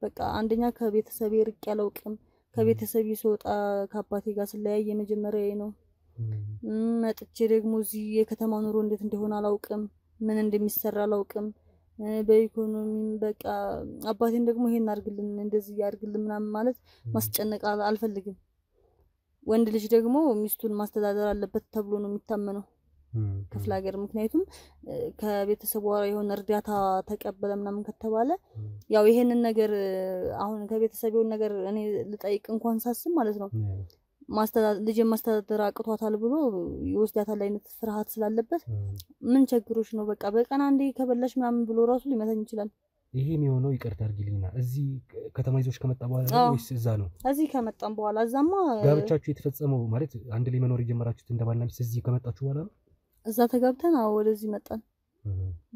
በቃ አንደኛ ከቤተሰብ ርቅ ያለውቅም ከቤተሰብ ይወጣ ከአባቴ ጋር ስለያየ የመጀመሪያዬ ነው። መጥቼ ደግሞ እዚህ የከተማ ኑሮ እንዴት እንደሆነ አላውቅም፣ ምን እንደሚሰራ አላውቅም። በኢኮኖሚም በቃ አባቴን ደግሞ ይሄን አርግልን እንደዚህ ያርግልን ምናምን ማለት ማስጨነቅ አልፈልግም። ወንድ ልጅ ደግሞ ሚስቱን ማስተዳደር አለበት ተብሎ ነው የሚታመነው ክፍለ ሀገር። ምክንያቱም ከቤተሰቡ የሆነ እርዳታ ተቀበለ ምናምን ከተባለ ያው ይሄንን ነገር አሁን ከቤተሰቡ ነገር እኔ ልጠይቅ እንኳን ሳስብ ማለት ነው ልጅ ማስተዳደር አቅቷታል ብሎ ይወስዳታል አይነት ፍርሃት ስላለበት ምን ቸግሮሽ ነው በቃ በቀን አንዴ ከበላሽ ምናምን ብሎ ራሱ ሊመታኝ ይችላል። ይሄ የሚሆነው ይቅርታ አድርጊልኝና እዚህ ከተማ ይዞሽ ከመጣ በኋላ ነው ወይስ እዛ ነው? እዚህ ከመጣን በኋላ እዛማ ጋብቻችሁ የተፈጸመው ማለት አንድ ላይ መኖር የጀመራችሁት እንደባልና ሚስት እዚህ ከመጣችሁ በኋላ ነው? እዛ ተጋብተን ወደዚህ መጣን።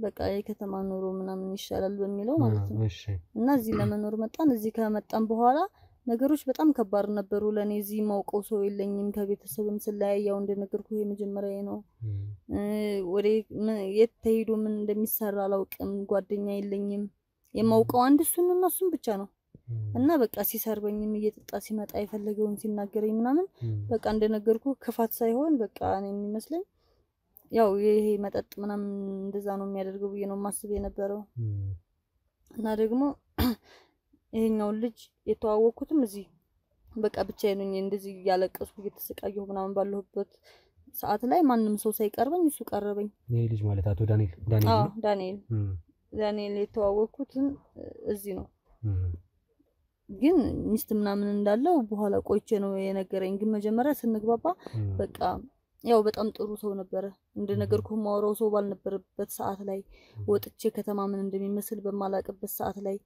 በቃ የከተማ ኑሮ ምናምን ይሻላል በሚለው ማለት ነው። እሺ። እና እዚህ ለመኖር መጣን። እዚህ ከመጣን በኋላ ነገሮች በጣም ከባድ ነበሩ ለኔ። እዚህ ማውቀው ሰው የለኝም፣ ከቤተሰብም ስለያያው እንደነገርኩ የመጀመሪያዬ ነው። ወደ የት ተሄዶ ምን እንደሚሰራ አላውቅም፣ ጓደኛ የለኝም። የማውቀው አንድ እሱንና እሱን ብቻ ነው። እና በቃ ሲሰርበኝም እየጠጣ ሲመጣ የፈለገውን ሲናገረኝ ምናምን በቃ እንደነገርኩ ክፋት ሳይሆን በቃ እኔ የሚመስለኝ ያው ይሄ መጠጥ ምናምን እንደዛ ነው የሚያደርገው ብዬ ነው ማስብ የነበረው። እና ደግሞ ይሄኛው ልጅ የተዋወቅኩትም እዚህ በቃ ብቻዬን ነኝ እንደዚህ ያለቀስኩ እየተሰቃየሁ ምናምን ባለሁበት ሰዓት ላይ ማንንም ሰው ሳይቀርበኝ እሱ ቀረበኝ። ይሄ ልጅ ማለት አቶ ዳንኤል ነው? ዳንኤል የተዋወቅኩት እዚህ ነው። ግን ሚስት ምናምን እንዳለው በኋላ ቆይቼ ነው የነገረኝ። ግን መጀመሪያ ስንግባባ በቃ ያው በጣም ጥሩ ሰው ነበረ። እንደነገርኩ ማወራው ሰው ባልነበረበት ሰዓት ላይ ወጥቼ ከተማ ምን እንደሚመስል በማላቅበት ሰዓት ላይ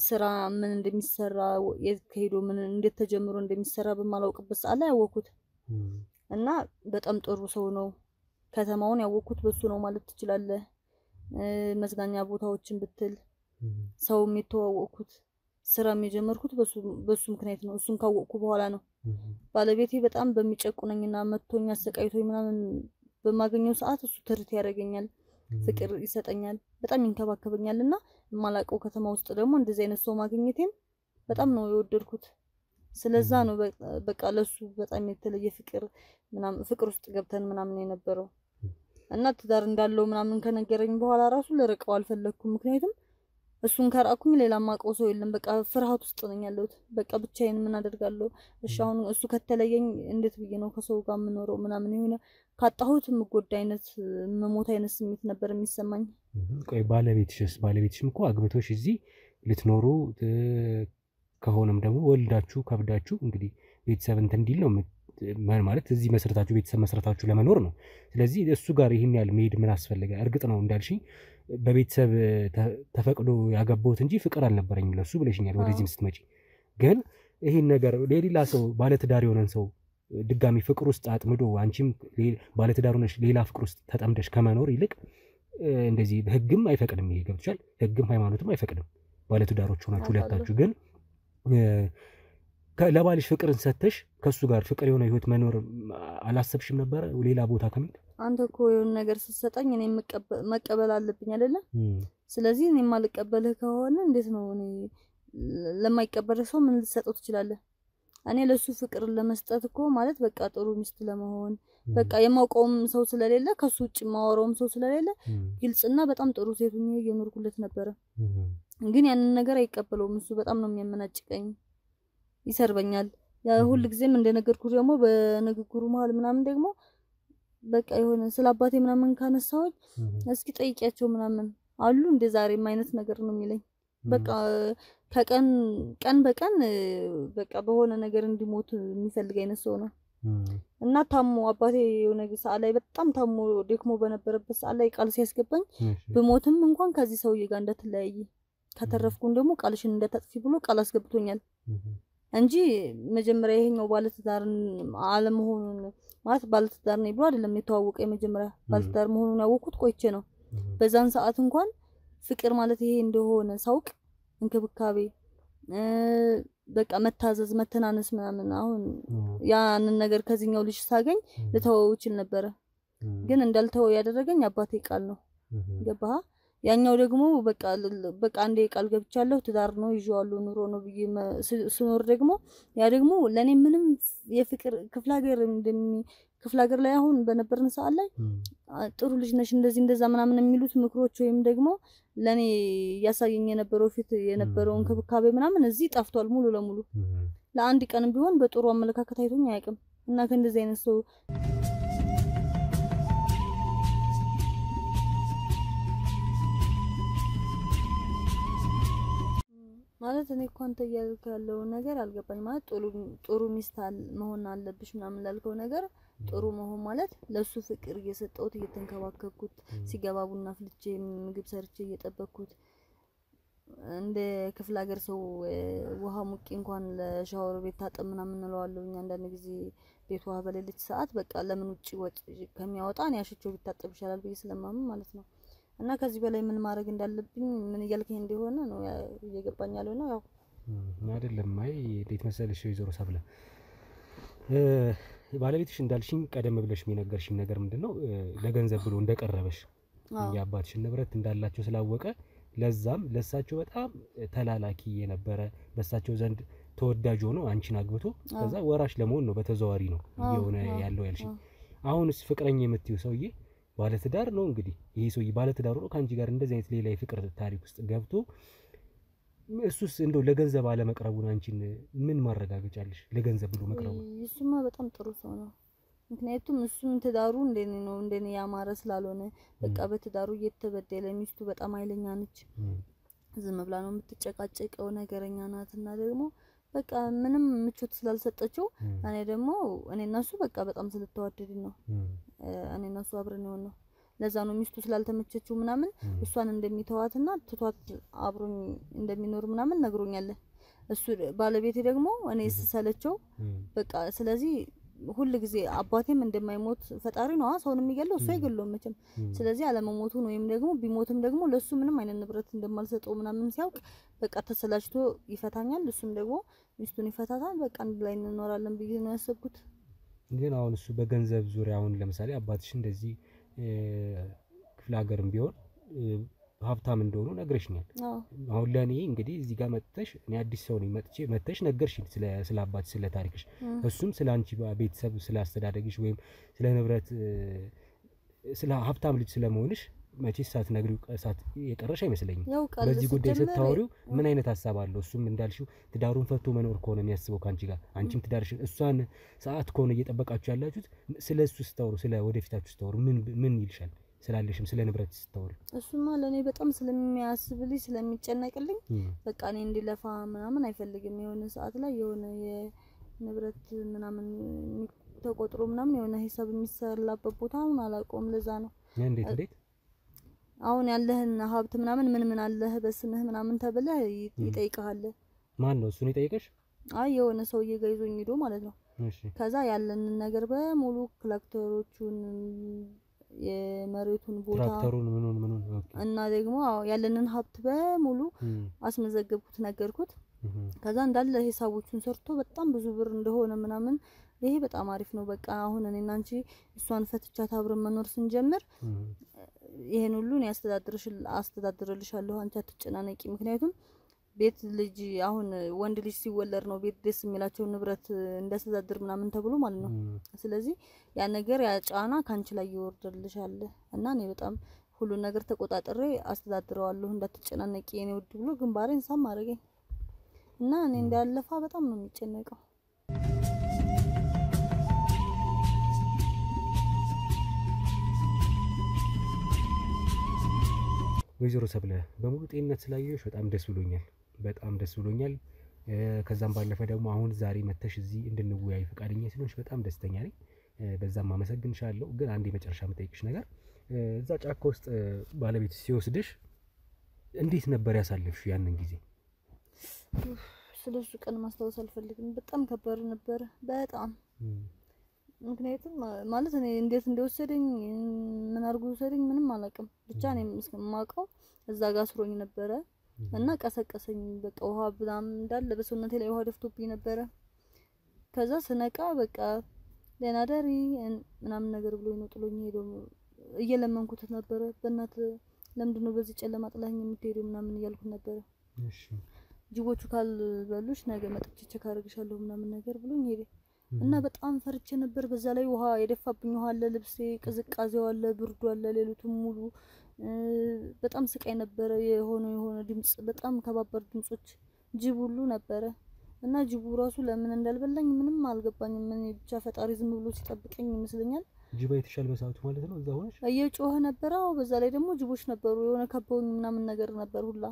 ስራ ምን እንደሚሰራ የከሄዶ ምን እንዴት ተጀምሮ እንደሚሰራ በማላውቅበት ሰዓት ላይ ያወኩት እና በጣም ጥሩ ሰው ነው። ከተማውን ያወኩት በሱ ነው ማለት ትችላለህ። መዝናኛ ቦታዎችን ብትል ሰውም የተዋወቅኩት ስራም የጀመርኩት በሱ ምክንያት ነው። እሱን ካወቅኩ በኋላ ነው። ባለቤቴ በጣም በሚጨቁነኝና መጥቶኝ አሰቃይቶኝ ምናምን በማገኘው ሰዓት እሱ ትርት ያደርገኛል፣ ፍቅር ይሰጠኛል፣ በጣም ይንከባከበኛልና ማላቀው ከተማ ውስጥ ደግሞ እንደዚህ አይነት ሰው ማግኘቴን በጣም ነው የወደድኩት። ስለዛ ነው በቃ ለሱ በጣም የተለየ ፍቅር ውስጥ ገብተን ምናምን የነበረው እና ትዳር እንዳለው ምናምን ከነገረኝ በኋላ ራሱ ለርቀው አልፈለኩም። ምክንያቱም እሱን ከራኩኝ ሌላ ማቀው ሰው የለም በቃ ፍርሃት ውስጥ ነኝ ያለሁት በቃ ብቻዬን ምን አደርጋለሁ እሺ አሁን እሱ ከተለየኝ እንዴት ብዬ ነው ከሰው ጋር የምኖረው ምናምን የሆነ ካጣሁት ምጎዳ አይነት መሞት አይነት ስሜት ነበር የሚሰማኝ ቆይ ባለቤትሽም እኮ አግብቶሽ እዚህ ልትኖሩ ከሆነም ደግሞ ወልዳችሁ ከብዳችሁ እንግዲህ ቤተሰብ እንዲል ነው ማለት እዚህ መስረታችሁ ቤተሰብ መስረታችሁ ለመኖር ነው ስለዚህ እሱ ጋር ይሄን ያህል መሄድ ምን አስፈልጋ እርግጥ ነው እንዳልሽኝ በቤተሰብ ተፈቅዶ ያገባሁት እንጂ ፍቅር አልነበረኝም ለሱ ብለሽኛል ወደዚህም ስትመጪ ግን ይሄን ነገር ሌላ ሰው ባለትዳር የሆነን ሰው ድጋሚ ፍቅር ውስጥ አጥምዶ አንቺም ባለትዳር ሆነሽ ሌላ ፍቅር ውስጥ ተጠምደሽ ከመኖር ይልቅ እንደዚህ ህግም አይፈቅድም ይሄ ገብቶሻል ህግም ሃይማኖትም አይፈቅድም ባለትዳሮች ሆናችሁ ሁለታችሁ ግን ለባልሽ ፍቅርን ሰተሽ ከሱ ጋር ፍቅር የሆነ ህይወት መኖር አላሰብሽም ነበር ሌላ ቦታ ከመሄድ አንተ እኮ የሆነ ነገር ስትሰጠኝ እኔ መቀበል አለብኝ አይደለ ስለዚህ እኔ ማልቀበልህ ከሆነ እንዴት ነው እኔ ለማይቀበል ሰው ምን ልትሰጠው ትችላለህ እኔ ለሱ ፍቅር ለመስጠት እኮ ማለት በቃ ጥሩ ሚስት ለመሆን በቃ የማውቀውም ሰው ስለሌለ ከሱ ውጭ ማወራውም ሰው ስለሌለ ግልጽና በጣም ጥሩ ሴት ሆኜ እየኖርኩለት ነበር ግን ያንን ነገር አይቀበለውም እሱ በጣም ነው የሚያመናጭቀኝ ይሰርበኛል ያ ሁሉ ጊዜም እንደነገርኩ ደግሞ በንግግሩ መሃል ምናምን ደግሞ በቃ የሆነ ስለአባቴ ምናምን ካነሳዎች እስኪ ጠይቂያቸው ምናምን አሉ እንደ ዛሬም አይነት ነገር ነው የሚለኝ በቃ ቀን በቀን በቃ በሆነ ነገር እንዲሞት የሚፈልግ አይነት ሰው ነው እና ታሞ አባቴ የሆነ ሰዓት ላይ በጣም ታሞ ደክሞ በነበረበት ሰዓት ላይ ቃል ሲያስገባኝ በሞትም እንኳን ከዚህ ሰውዬ ጋር እንደተለያየ ከተረፍኩን ደግሞ ቃልሽን እንደተጥፊ ብሎ ቃል አስገብቶኛል እንጂ መጀመሪያ ይሄኛው ባለትዳር አለመሆኑን ማለት ባለትዳር ነው ብሎ አይደለም የተዋወቀ የመጀመሪያ ባለትዳር መሆኑን ያወቁት ቆይቼ ነው በዛን ሰዓት እንኳን ፍቅር ማለት ይሄ እንደሆነ ሳውቅ እንክብካቤ በቃ መታዘዝ መተናነስ ምናምን አሁን ያንን ነገር ከዚህኛው ልጅ ሳገኝ ልተወው ይችል ነበር ግን እንዳልተወው ያደረገኝ አባቴ ቃል ነው ገባህ ያኛው ደግሞ በቃ አንዴ ቃል ገብቻለሁ ትዳር ነው ይዤዋለሁ ኑሮ ነው ብዬ ስኖር ደግሞ ያ ደግሞ ለኔ ምንም የፍቅር ክፍለ ሀገር ላይ አሁን በነበርን ሰዓት ላይ ጥሩ ልጅ ነሽ እንደዚህ እንደዛ ምናምን የሚሉት ምክሮች ወይም ደግሞ ለኔ ያሳየኝ የነበረው ፊት የነበረው እንክብካቤ ምናምን እዚህ ጠፍቷል ሙሉ ለሙሉ ለአንድ ቀንም ቢሆን በጥሩ አመለካከት አይቶኝ አያውቅም እና ከእንደዚህ አይነት ሰው ማለት እኔ እኮ አንተ ያልከው ነገር አልገባኝ ማለት ጥሩ ሚስት መሆን አለብሽ ምናምን ላልከው ነገር ጥሩ መሆን ማለት ለሱ ፍቅር እየሰጠሁት እየተንከባከብኩት ሲገባ ቡና ፍልቼ ምግብ ሰርቼ እየጠበቅኩት እንደ ክፍለ ሀገር ሰው ውሃ ሙቂ እንኳን ለሻወር ቤት ታጠብ ምናምን እንለዋለሁኝ አንዳንድ ጊዜ ቤት ውሃ በሌለች ሰዓት በቃ ለምን ውጪ ወጥ ከሚያወጣ ነው ያሽቸው ቢታጠብ ይችላል ብዬ ስለማምን ማለት ነው እና ከዚህ በላይ ምን ማድረግ እንዳለብኝ ምን እያልከኝ እንደሆነ ነው እየገባኝ ያለው ነው ያው አይደለም አይ እንዴት መሰለሽ ይዞር ሰብለ ባለቤትሽ እንዳልሽኝ ቀደም ብለሽ የሚነገርሽኝ ነገር ምንድነው ለገንዘብ ብሎ እንደቀረበሽ ያባትሽን ንብረት እንዳላቸው ስላወቀ ለዛም ለሳቸው በጣም ተላላኪ የነበረ በሳቸው ዘንድ ተወዳጅ ሆኖ አንቺን አግብቶ ከዛ ወራሽ ለመሆን ነው በተዘዋሪ ነው የሆነ ያለው ያልሽኝ አሁንስ ፍቅረኛ የምትዩ ሰውዬ ባለትዳር ነው እንግዲህ ይሄ ሰውዬ ባለትዳር ነው ካንቺ ጋር እንደዚህ አይነት ሌላ የፍቅር ታሪክ ውስጥ ገብቶ እሱስ እንደው ለገንዘብ አለ መቅረቡን አንቺን ምን ማረጋገጫለሽ ለገንዘብ ብሎ መቅረቡ እሱማ በጣም ጥሩ ሰው ነው ምክንያቱም እሱም ትዳሩ እንደኔ ያማረ ስላልሆነ በቃ በትዳሩ እየተበደለ ሚስቱ በጣም ኃይለኛ ነች ዝም ብላ ነው የምትጨቃጨቀው ነገረኛ ናትና ደግሞ በቃ ምንም ምቾት ስላልሰጠችው እኔና እሱ በቃ በጣም ስለተዋደድን ነው እኔና እሱ አብረን ነው ለዛ ነው ሚስቱ ስላልተመቸችው ምናምን እሷን እንደሚተዋትና ትቷት አብሮኝ እንደሚኖር ምናምን ነግሮኛል እሱ ባለቤቴ ደግሞ እኔ ስሰለቸው በቃ ስለዚህ ሁሉ ጊዜ አባቴም እንደማይሞት ፈጣሪ ነው ሰውን የሚገለው እሱ አይገለውም መቼም ስለዚህ አለመሞቱን ወይም ደግሞ ቢሞትም ደግሞ ለሱ ምንም አይነት ንብረት እንደማልሰጠው ምናምን ሲያውቅ በቃ ተሰላችቶ ይፈታኛል እሱም ደግሞ ሚስቱን ይፈታታል በቃ አንድ ላይ እንኖራለን ብዬ ነው ያሰብኩት ግን አሁን እሱ በገንዘብ ዙሪያ አሁን ለምሳሌ አባትሽ እንደዚህ ክፍለ ሀገርም ቢሆን ሀብታም እንደሆኑ ነግረሽኛል አሁን ለኔ እንግዲህ እዚህ ጋር መጥተሽ እኔ አዲስ ሰው ነኝ መጥተሽ ነገርሽኝ ስለ አባትሽ ስለ ታሪክሽ እሱም ስለ አንቺ ቤተሰብ ስለ አስተዳደግሽ ወይም ስለ ንብረት ስለ ሀብታም ልጅ ስለመሆንሽ መቼስ ሳትነግሪው የቀረሽ አይመስለኝም። በዚህ ጉዳይ ስታወሪው ምን አይነት ሀሳብ አለው? እሱም እንዳልሽው ትዳሩን ፈቶ መኖር ከሆነ የሚያስበው ካንቺ ጋር አንቺም ትዳርሽን እሷን ሰዓት ከሆነ እየጠበቃችሁ ያላችሁት ስለሱ ስታወሩ ስለ ወደፊታችሁ ስታወሩ ምን ይልሻል? ስላለሽም ስለ ንብረት ስታወሪ እሱማ ለኔ በጣም ስለሚያስብልኝ ስለሚጨነቅልኝ በቃ እኔ እንዲለፋ ምናምን አይፈልግም። የሆነ ሰዓት ላይ የሆነ የንብረት ምናምን ተቆጥሮ ምናምን የሆነ ሂሳብ የሚሰላበት ቦታ አሁን አላውቀውም። ለዛ ነው እንዴት አሁን ያለህን ሀብት ምናምን ምን አለህ በስምህ ምናምን ተብለህ ይጠይቃል። ማን ነው እሱን ይጠይቅሽ? አይ የሆነ ሰውዬ ጋር ይዞኝ ሄዶ ማለት ነው። እሺ ከዛ ያለንን ነገር በሙሉ ክላክተሮቹን የመሬቱን ቦታ ትራክተሩን ምኑን እና ደግሞ ያለንን ሀብት በሙሉ አስመዘገብኩት ነገርኩት። ከዛ እንዳለ ሂሳቦቹን ሰርቶ በጣም ብዙ ብር እንደሆነ ምናምን ይሄ በጣም አሪፍ ነው። በቃ አሁን እኔና አንቺ እሷን ፈትቻት አብረን መኖር ስንጀምር ይሄን ሁሉ እኔ አስተዳድርልሻለሁ አንቺ አትጨናነቂ። ምክንያቱም ቤት ልጅ አሁን ወንድ ልጅ ሲወለድ ነው ቤት ደስ የሚላቸው ንብረት እንዳስተዳድር ምናምን ተብሎ ማለት ነው። ስለዚህ ያ ነገር ያ ጫና ካንቺ ላይ ይወርድልሻል እና እኔ በጣም ሁሉ ነገር ተቆጣጥሬ አስተዳድረዋለሁ እንዳትጨናነቂ የኔ ውድ ብሎ ግንባሬን ሳም አደረገኝ እና እኔ እንዳለፋ በጣም ነው የሚጨነቀው። ወይዘሮ ሰብለ በሙሉ ጤንነት ስላየሽ በጣም ደስ ብሎኛል። ከዛም ባለፈ ደግሞ አሁን ዛሬ መተሽ እዚህ እንድንወያይ ፈቃደኛ ስለሆንሽ በጣም ደስተኛ ነኝ። በዛም አመሰግንሻለሁ። ግን አንድ የመጨረሻ የምጠይቅሽ ነገር እዛ ጫካ ውስጥ ባለቤት ሲወስድሽ እንዴት ነበር ያሳለፍሽ ያንን ጊዜ? ስለሱ ቀን ማስታወስ አልፈልግም። በጣም ከባድ ነበር በጣም ምክንያቱም ማለት እኔ እንዴት እንደወሰደኝ ምን አርጎ ወሰደኝ ምንም አላውቅም። ብቻ እኔ እስከማውቀው እዛ ጋር አስሮኝ ነበረ እና ቀሰቀሰኝ። በቃ ውሃ በጣም እንዳለ በሰውነቴ ላይ ውሃ ደፍቶብኝ ነበረ። ከዛ ስነቃ በቃ ደህና ደሪ ምናምን ነገር ብሎ ነው ጥሎኝ ሄዶ እየለመንኩት ነበረ። በእናት ለምንድነው በዚህ ጨለማ ጥላኝ የምትሄደው ምናምን እያልኩት ነበረ። እሺ ጅቦቹ ካልበሉሽ ነገ መጥቼ ቼክ አደርግሻለሁ ምናምን ነገር ብሎኝ ሄደ እና በጣም ፈርቼ ነበር። በዛ ላይ ውሃ የደፋብኝ ውሃ አለ፣ ልብሴ ቅዝቃዜው አለ፣ ብርዱ አለ። ሌሊቱን ሙሉ በጣም ስቃይ ነበረ። የሆነ ድምጽ በጣም ከባባድ ድምጾች ጅብ ሁሉ ነበረ እና ጅቡ ራሱ ለምን እንዳልበላኝ ምንም አልገባኝም። ምን ብቻ ፈጣሪ ዝም ብሎ ሲጠብቀኝ ይመስለኛል። ጅብ አይተሻል በሰዓቱ ማለት ነው? እዛ ሆነሽ እየጮኸ ነበረ። በዛ ላይ ደግሞ ጅቦች ነበሩ የሆነ ከበውኝ ምናምን ነገር ነበር ሁላ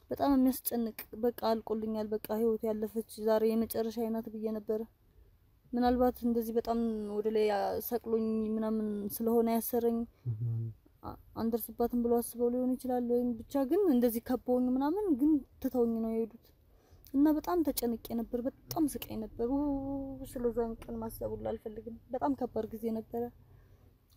በጣም የሚያስጨንቅ። በቃ አልቆልኛል፣ በቃ ህይወት ያለፈች ዛሬ የመጨረሻ አይናት ብዬ ነበር። ምናልባት እንደዚህ በጣም ወደ ላይ ሰቅሎኝ ምናምን ስለሆነ ያሰረኝ አንደርስባትም ብሎ አስበው ሊሆን ይችላል። ወይም ብቻ ግን እንደዚህ ከበውኝ ምናምን ግን ትተውኝ ነው የሄዱት እና በጣም ተጨንቄ ነበር። በጣም ስቃይ ነበር። ስለዛን ቀን ማሰብ ሁሉ አልፈልግም። በጣም ከባድ ጊዜ ነበረ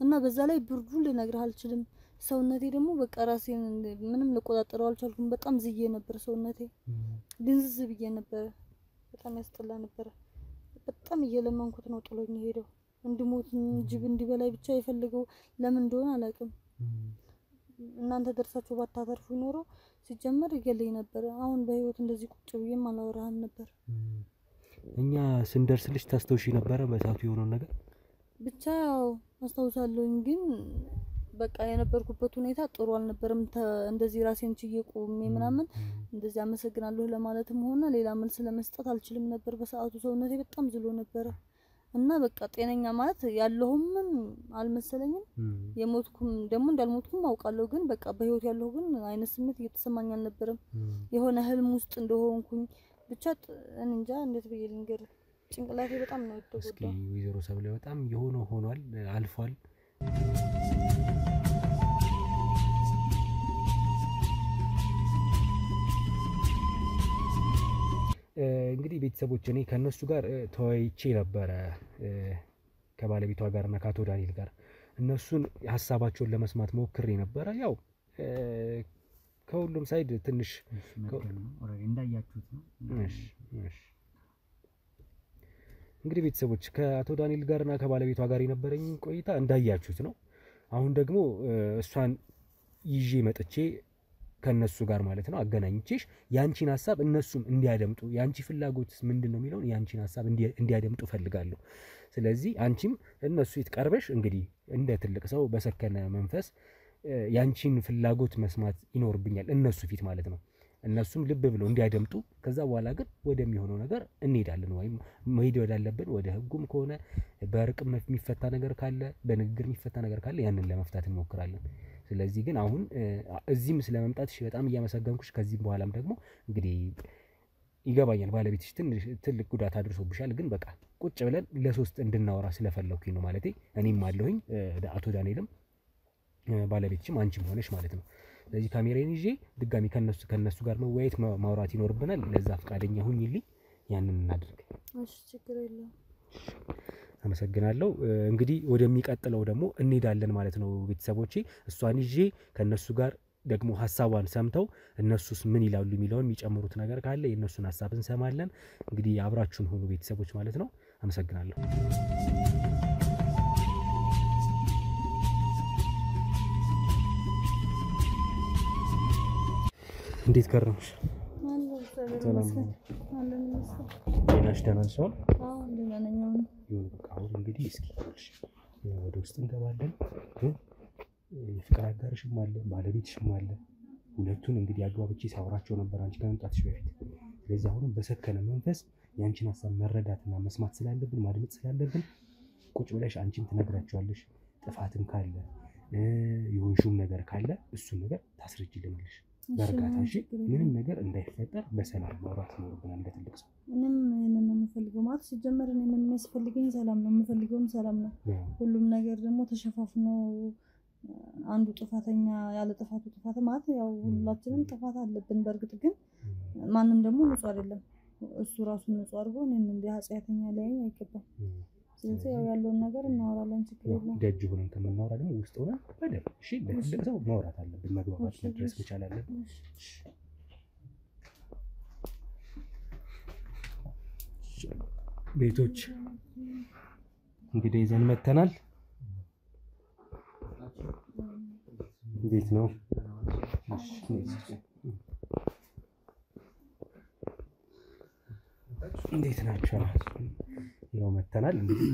እና በዛ ላይ ብርዱን ልነግርህ አልችልም። ሰውነቴ ደግሞ በቃ ራሴን ምንም ልቆጣጠረው አልቻልኩም። በጣም ዝዬ ነበር ሰውነቴ፣ ድንዝዝ ብዬ ነበር። በጣም ያስጠላ ነበር። በጣም እየለመንኩት ነው ጥሎኝ ሄደው እንድሞት ጅብ እንዲበላይ ብቻ የፈለገው ለምን እንደሆነ አላውቅም። እናንተ ደርሳችሁ ባታተርፉ ኖሮ ሲጀመር ይገለኝ ነበር። አሁን በህይወት እንደዚህ ቁጭ ብዬም አላወራህም ነበር። እኛ ስንደርስልሽ ታስተውሺ ነበር በሰዓቱ የሆነው ነገር? ብቻ አስታውሳለሁ ግን በቃ የነበርኩበት ሁኔታ ጥሩ አልነበረም። እንደዚህ ራሴን ችዬ ቆሜ ምናምን እንደዚህ አመሰግናለሁ ለማለትም ሆነ ሌላ መልስ ለመስጠት አልችልም ነበር። በሰዓቱ ሰውነቴ በጣም ዝሎ ነበር እና በቃ ጤነኛ ማለት ያለሁም አልመሰለኝም። የሞትኩም ደግሞ እንዳልሞትኩም አውቃለሁ። ግን በቃ በህይወት ያለሁ ግን አይነት ስሜት እየተሰማኝ አልነበረም። የሆነ ህልም ውስጥ እንደሆንኩኝ ብቻ እንጃ እንዴት ብዬ ልንገር። ጭንቅላቴ በጣም ነው የተጎዳው። እስኪ ወይዘሮ ሰብለ በጣም የሆነ ሆኗል፣ አልፏል። እንግዲህ ቤተሰቦች እኔ ከነሱ ጋር ተወያይቼ ነበረ ከባለቤቷ ጋር እና ከአቶ ዳንኤል ጋር እነሱን ሐሳባቸውን ለመስማት ሞክሬ ነበረ። ያው ከሁሉም ሳይድ ትንሽ እንዳያችሁት ነው። እሺ እንግዲህ ቤተሰቦች ከአቶ ዳንኤል ጋርና ከባለቤቷ ጋር የነበረኝ ቆይታ እንዳያችሁት ነው። አሁን ደግሞ እሷን ይዤ መጥቼ ከነሱ ጋር ማለት ነው አገናኝቼሽ ያንቺን ሐሳብ እነሱም እንዲያደምጡ ያንቺ ፍላጎትስ ምንድነው የሚለው ያንቺን ሐሳብ እንዲያደምጡ ፈልጋለሁ። ስለዚህ አንቺም እነሱ ይትቀርበሽ እንግዲህ እንደ ትልቅ ሰው በሰከነ መንፈስ ያንቺን ፍላጎት መስማት ይኖርብኛል እነሱ ፊት ማለት ነው። እነሱም ልብ ብለው እንዲያደምጡ ከዛ በኋላ ግን ወደሚሆነው ነገር እንሄዳለን። ወይም መሄድ ወዳለብን ወደ ህጉም ከሆነ በእርቅ የሚፈታ ነገር ካለ በንግግር የሚፈታ ነገር ካለ ያንን ለመፍታት እንሞክራለን። ስለዚህ ግን አሁን እዚህም ስለመምጣትሽ በጣም እያመሰገንኩሽ ከዚህም በኋላም ደግሞ እንግዲህ ይገባኛል ባለቤትሽ ትልቅ ጉዳት አድርሶብሻል። ግን በቃ ቁጭ ብለን ለሶስት እንድናወራ ስለፈለኩኝ ነው ማለቴ እኔም አለሁኝ አቶ ዳንኤልም ባለቤትሽም አንቺም ሆነሽ ማለት ነው። ስለዚህ ካሜራዬን ይዤ ድጋሚ ከነሱ ጋር መወያየት ማውራት ይኖርብናል። ለዛ ፈቃደኛ ሁኚልኝ፣ ያንን እናድርግ። እሺ ችግር የለም። አመሰግናለሁ። እንግዲህ ወደሚቀጥለው ደግሞ እንሄዳለን ማለት ነው ቤተሰቦቼ። እሷን ይዤ ከነሱ ጋር ደግሞ ሐሳቧን ሰምተው እነሱስ ምን ይላሉ የሚለውን የሚጨምሩት ነገር ካለ የእነሱን ሐሳብ እንሰማለን። እንግዲህ አብራችሁን ሁኑ ቤተሰቦች ማለት ነው። አመሰግናለሁ። እንዴት ከረምሽ? ሰላም ነው። ጤናሽ ደህና ነሽ? አዎ ደህና ነኝ። አሁን እንግዲህ እስኪ ወደ ውስጥ እንገባለን። ግን የፍቅር አጋርሽም አለ ባለቤትሽም አለ። ሁለቱን እንግዲህ አግባብቼ ሳወራቸው ነበር አንቺ ከመምጣትሽ በፊት። ስለዚህ አሁንም በሰከነ መንፈስ ያንቺን ሐሳብ መረዳትና መስማት ስላለብን ማድመጥ ስላለብን ቁጭ ብለሽ አንቺም ትነግራቸዋለሽ። ጥፋትም ካለ የሆንሽውም ነገር ካለ እሱን ነገር ታስረጅልናለሽ በእርጋታ። እሺ ምንም ነገር እንዳይፈጠር በሰላም ማውራት ይኖርብናል እንደ ትልቅ ሰው። ምንም ነው የምፈልገው ማለት ሲጀመር እኔ ምን የሚያስፈልገኝ ሰላም ነው የምፈልገውም ሰላም ነው። ሁሉም ነገር ደግሞ ተሸፋፍኖ አንዱ ጥፋተኛ ያለ ጥፋቱ ጥፋት ማለት ያው ሁላችንም ጥፋት አለብን። በእርግጥ ግን ማንም ደግሞ ንጹህ አይደለም። እሱ ራሱ ንጹህ አድርጎ እኔን እንደ ኃጢአተኛ ሊያየኝ አይገባም። ስለዚህ ያው ያለውን ነገር እናወራለን፣ ችግር የለም። ደጅ ሆነን ከምናወራ ደግሞ ውስጥ ሆነን በደንብ እሺ ለትልቅ ሰው ማውራት አለብን፣ መግባባት መድረስ መቻል አለብን። ቤቶች እንግዲህ ይዘን መተናል። እንዴት ነው? እንዴት ናቸው? ያው መተናል እንግዲህ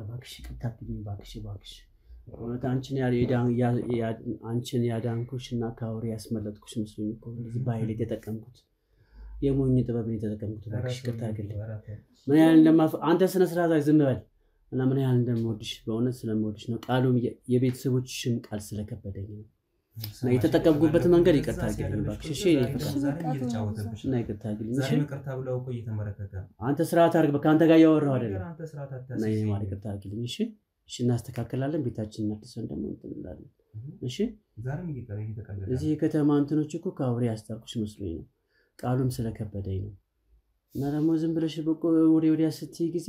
ባክሽ ቅጣትኝ ባክሽ ወደ አንቺን ያዳንኩሽና ካውሪ ያስመለጥኩሽ መስሎኝ እኮ እንደዚህ ባይል የተጠቀምኩት የሞኝ ጥበብን የተጠቀምኩት። ባክሽ ቅጣ አድርግልኝ። ምን ያህል አንተ ስነ ስርዓት ዝም በል እና ምን ያህል እንደምወድሽ በእውነት ስለምወድሽ ነው። ቃሉም የቤተሰቦችሽም ቃል ስለከበደኝ ነው እና የተጠቀምኩበት መንገድ ይቅርታ አድርግልኝ ባክሽ። እሺ እና ይቅርታ አድርግልኝ። እሺ አንተ ስርዓት አድርግ። በቃ አንተ ጋር ያወራው አይደለም እና ይሄ ማለት ይቅርታ አድርግልኝ። እሺ እሺ እናስተካክላለን። ቤታችንን አድሰን ደግሞ እንላለን። እሺ እዚህ ከተማ እንትኖች እኮ ካውሪ ያስታርኩሽ መስሎኝ ነው። ቃሉም ስለከበደኝ ነው እና ደግሞ ዝም ብለሽ በቆ ወዲያ ስትይ ጊዜ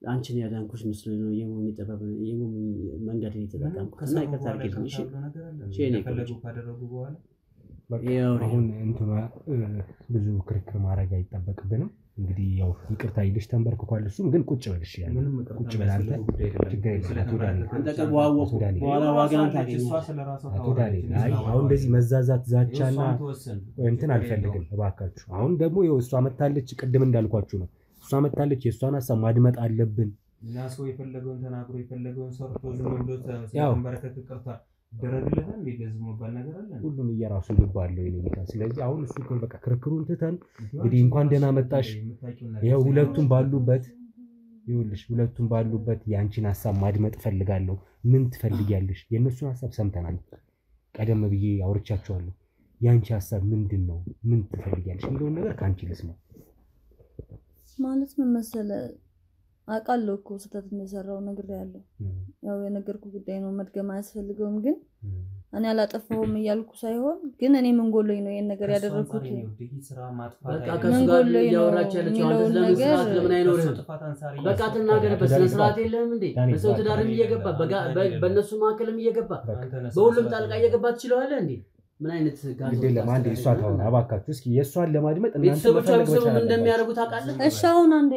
አንቺን ያዳንኩሽ መስሎኝ ነው። የሞኝ ጥበብ የሞኝ መንገድን የተጠቀምኩት እና ይቅርታ አድርግልኝ። እሺ እሺ እኔ ካደረጉ በኋላ አሁን እንትና ብዙ ክርክር ማድረግ አይጠበቅብንም። እንግዲህ ያው ይቅርታ ይልሽ ተንበርክኳል። እሱም ግን ቁጭ በልሽ ያለ ቁጭ በላንተ ችግር የለም። አንተ በኋላ ዋጋን ታገኝ። አቶ ዳንኤል አይ አሁን እንደዚህ መዛዛት ዛቻና እንትን አልፈልግም እባካችሁ። አሁን ደግሞ ይኸው እሷ መታለች፣ ቅድም እንዳልኳችሁ ነው። እሷ መታለች፣ የእሷን ሀሳብ ማድመጥ አለብን። እና ሰው የፈለገውን ተናግሮ የፈለገውን ሰርቶ ዝም ብሎ ተንበረከክ ቅርታ ደረግለታ እንደዚህ መባል ነገር አለ። ሁሉም እየራሱ ልብ አለው ይለኛል። ስለዚህ አሁን እሱ ግን በቃ ክርክሩን ትተን እንግዲህ እንኳን ደህና መጣሽ። ይሄው ሁለቱም ባሉበት ይኸውልሽ፣ ሁለቱም ባሉበት ያንቺን ሀሳብ ማድመጥ ፈልጋለሁ። ምን ትፈልጊያለሽ? የእነሱን ሀሳብ ሰምተናል። ቀደም ብዬ አውርቻቸዋለሁ። ያንቺ ሀሳብ ምንድነው? ምን ትፈልጊያለሽ የሚለውን ነገር ካንቺ ልስማ። ማለት ምን መሰለህ አውቃለሁ እኮ ስህተት እንደሰራው ነግሬያለሁ። ያው የነገርኩ ጉዳይ ነው፣ መድገም አያስፈልገውም። ግን እኔ አላጠፋሁም እያልኩ ሳይሆን ግን እኔ ምን ጎሎኝ ነው ይሄን ነገር ያደረኩት? በቃ ከሱ ጋር ያወራች ያለችው አንተ ስለምን ስርዓት ለምን አይኖርም? በቃ ትናገርበት። ስነ ስርዓት የለህም እንዴ? በሰው ትዳርም እየገባ በእነሱ መካከልም እየገባ በሁሉም ጣልቃ እየገባ ትችላለህ እንዴ? ምን አይነት ጋር እንዴ ለማንዴ እሷ ታውና አባካችሁ እስኪ የሷን ለማድመጥ እናንተ ቤተሰቦቿ እንደሚያደርጉ ታውቃለህ እሺ አሁን አንዴ